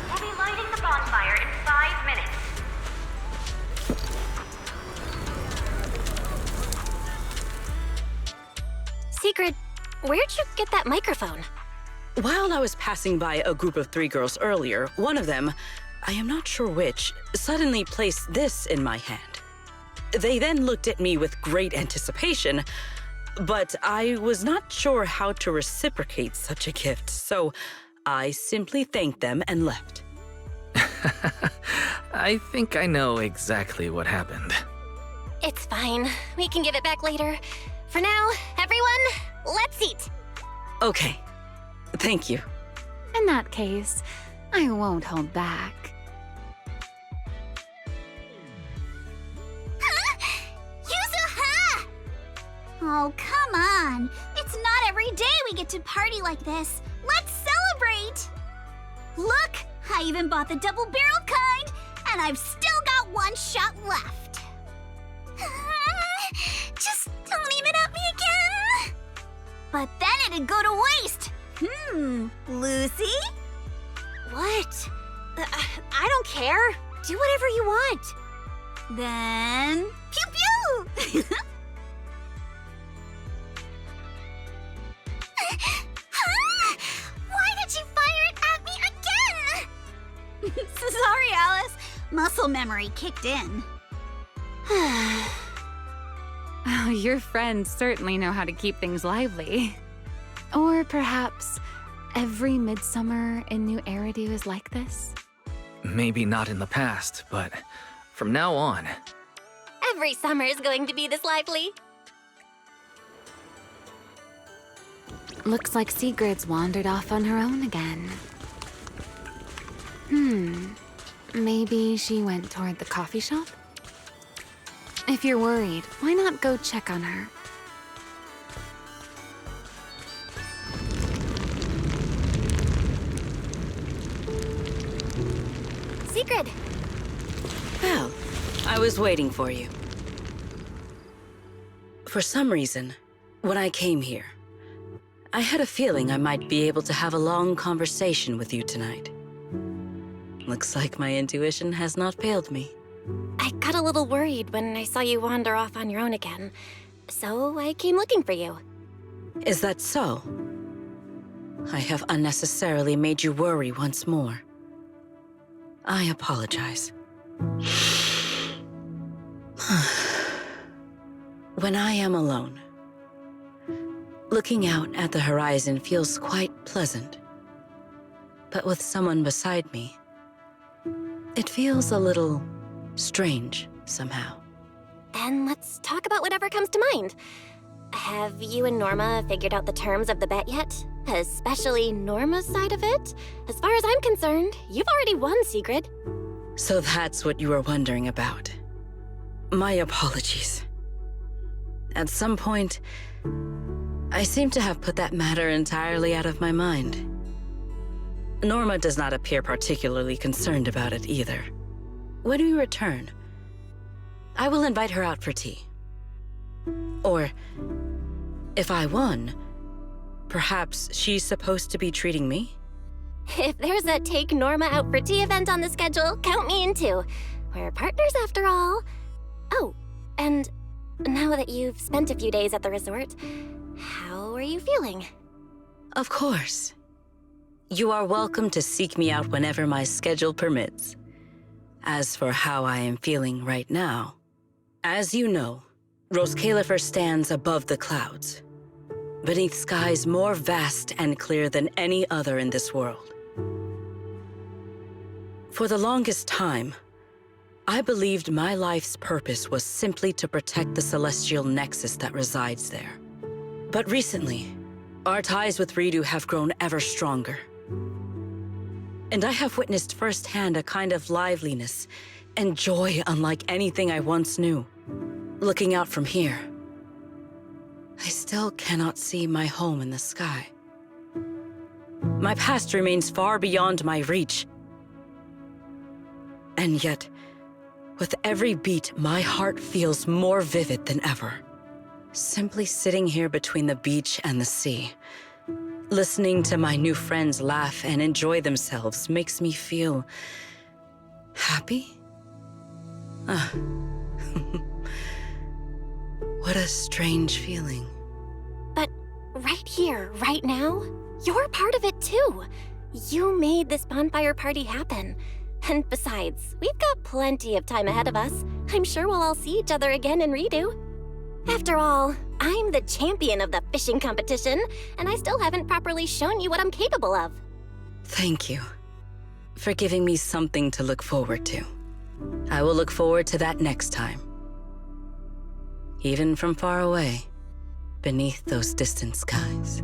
We'll be lighting the bonfire in 5 minutes. Secret, where'd you get that microphone? While I was passing by a group of 3 girls earlier, one of them, I am not sure which, suddenly placed this in my hand. They then looked at me with great anticipation, but I was not sure how to reciprocate such a gift, so I simply thanked them and left. I think I know exactly what happened. It's fine. We can give it back later. For now, everyone, let's eat. Okay. Thank you. In that case, I won't hold back. Oh, come on. It's not every day we get to party like this. Let's celebrate! Look, I even bought the double-barreled kind, and I've still got 1 shot left. but then it'd go to waste. Lucy? What? I don't care. Do whatever you want. Then, pew pew! Huh? Why did you fire it at me again? Sorry, Alice. Muscle memory kicked in. Oh, your friends certainly know how to keep things lively. Or perhaps every midsummer in New Eridu is like this? Maybe not in the past, but from now on. Every summer is going to be this lively. Looks like Sigrid's wandered off on her own again. Maybe she went toward the coffee shop? If you're worried, why not go check on her? Sigrid! Well, I was waiting for you. For some reason, when I came here, I had a feeling I might be able to have a long conversation with you tonight. Looks like my intuition has not failed me. I got a little worried when I saw you wander off on your own again, so I came looking for you. Is that so? I have unnecessarily made you worry once more. I apologize. When I am alone, looking out at the horizon feels quite pleasant. But with someone beside me, it feels a little strange somehow. Then let's talk about whatever comes to mind. Have you and Norma figured out the terms of the bet yet? Especially Norma's side of it? As far as I'm concerned, you've already won, Sigrid. So that's what you were wondering about. My apologies. At some point, I seem to have put that matter entirely out of my mind. Norma does not appear particularly concerned about it either. When we return, I will invite her out for tea. Or, if I won, perhaps she's supposed to be treating me? If there's a Take Norma Out for Tea event on the schedule, count me in too. We're partners after all. Oh, and now that you've spent a few days at the resort, how are you feeling? Of course. You are welcome to seek me out whenever my schedule permits. As for how I am feeling right now, as you know, Roskalifer stands above the clouds, beneath skies more vast and clear than any other in this world. For the longest time, I believed my life's purpose was simply to protect the celestial nexus that resides there. But recently, our ties with Ridu have grown ever stronger. And I have witnessed firsthand a kind of liveliness and joy unlike anything I once knew. Looking out from here, I still cannot see my home in the sky. My past remains far beyond my reach. And yet, with every beat, my heart feels more vivid than ever. Simply sitting here between the beach and the sea, listening to my new friends laugh and enjoy themselves makes me feel happy? What a strange feeling. But right here, right now, you're part of it too. You made this bonfire party happen. And besides, we've got plenty of time ahead of us. I'm sure we'll all see each other again in Ridu. After all, I'm the champion of the fishing competition, and I still haven't properly shown you what I'm capable of. Thank you for giving me something to look forward to. I will look forward to that next time. Even from far away, beneath those distant skies.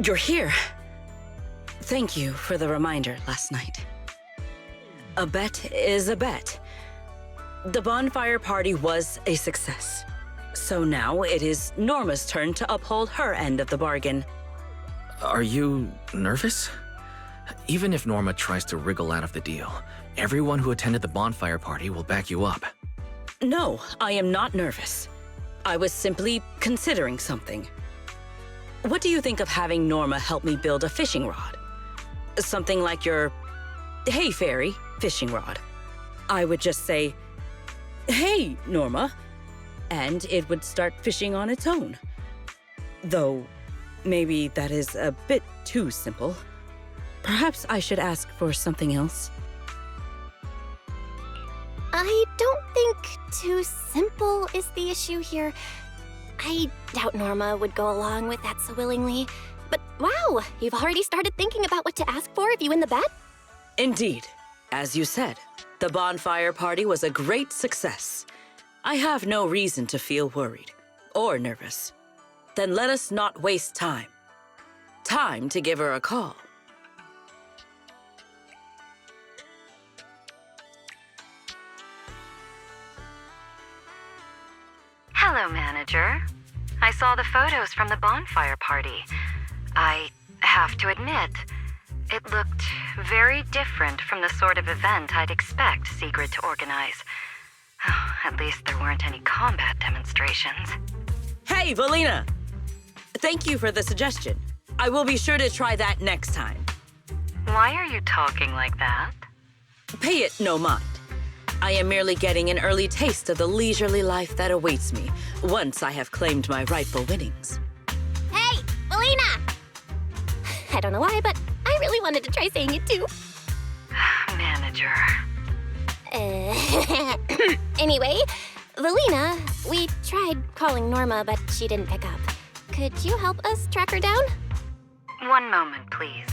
You're here. Thank you for the reminder last night. A bet is a bet. The bonfire party was a success. So now it is Norma's turn to uphold her end of the bargain. Are you nervous? Even if Norma tries to wriggle out of the deal, everyone who attended the bonfire party will back you up. No, I am not nervous. I was simply considering something. What do you think of having Norma help me build a fishing rod? Something like your Hey Fairy fishing rod. I would just say, "Hey, Norma," and it would start fishing on its own. Though, maybe that is a bit too simple. Perhaps I should ask for something else. I don't think too simple is the issue here. I doubt Norma would go along with that so willingly. But wow, you've already started thinking about what to ask for if you win the bet? Indeed. As you said, the bonfire party was a great success. I have no reason to feel worried or nervous. Then let us not waste time. Time to give her a call. Hello, manager. I saw the photos from the bonfire party. I have to admit, it looked very different from the sort of event I'd expect Sigrid to organize. Oh, at least there weren't any combat demonstrations. Hey, Valina! Thank you for the suggestion. I will be sure to try that next time. Why are you talking like that? Pay it no mind. I am merely getting an early taste of the leisurely life that awaits me once I have claimed my rightful winnings. Hey, Melina! I don't know why, but I really wanted to try saying it too. Manager. Anyway, Valina, we tried calling Norma, but she didn't pick up. Could you help us track her down? One moment, please.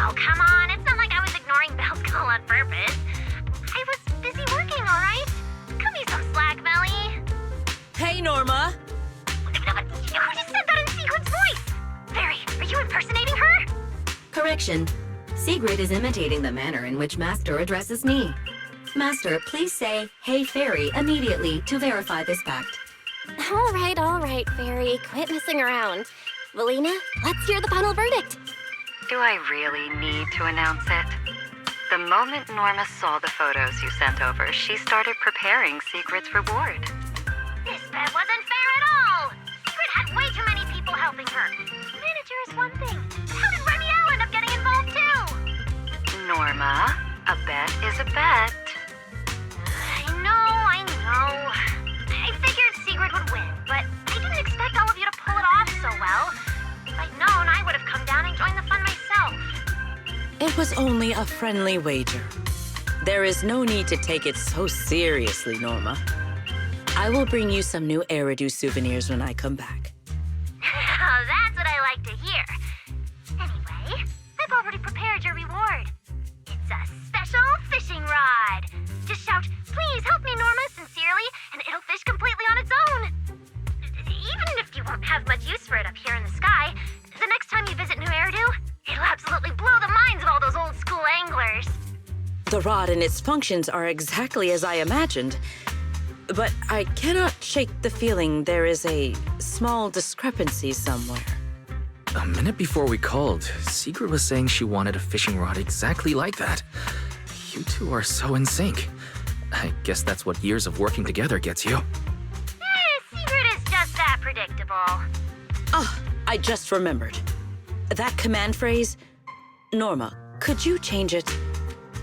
Oh, come on. It's not like I was ignoring Belle's call on purpose. I was busy working, all right? Cut me some slack, Belly. Hey, Norma! Who just said that in Sigrid's voice? Fairy, are you impersonating her? Correction. Sigrid is imitating the manner in which Master addresses me. Master, please say, "Hey, Fairy," immediately to verify this fact. All right, Fairy. Quit messing around. Valina, let's hear the final verdict. Do I really need to announce it? The moment Norma saw the photos you sent over, she started preparing Sigrid's reward. This bet wasn't fair at all. Sigrid had way too many people helping her. Manager is one thing. How did Remi end up getting involved too? Norma, a bet is a bet. I know. I figured Sigrid would win, but I didn't expect all of you to pull it off so well. If I'd known, I would have come down and joined the fun myself. It was only a friendly wager. There is no need to take it so seriously, Norma. I will bring you some new Eridu souvenirs when I come back. That's what I like to hear. Anyway, I've already prepared your reward. It's a special fishing rod. Just shout, "Please help me, Norma," sincerely, and it'll fish completely on its own. Even if you won't have much use for it up here in the sky, the next time you visit New Eridu, it'll absolutely blow the minds of all those old school anglers. The rod and its functions are exactly as I imagined, but I cannot shake the feeling there is a small discrepancy somewhere. A minute before we called, Sigrid was saying she wanted a fishing rod exactly like that. You two are so in sync. I guess that's what years of working together gets you. Sigrid is just that predictable. I just remembered. That command phrase, Norma, could you change it?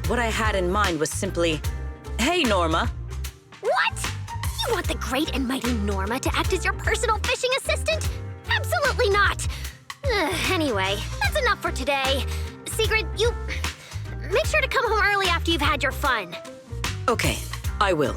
What I had in mind was simply, "Hey, Norma." What? You want the great and mighty Norma to act as your personal fishing assistant? Absolutely not! Anyway, that's enough for today. Sigrid, you... make sure to come home early after you've had your fun. Okay, I will.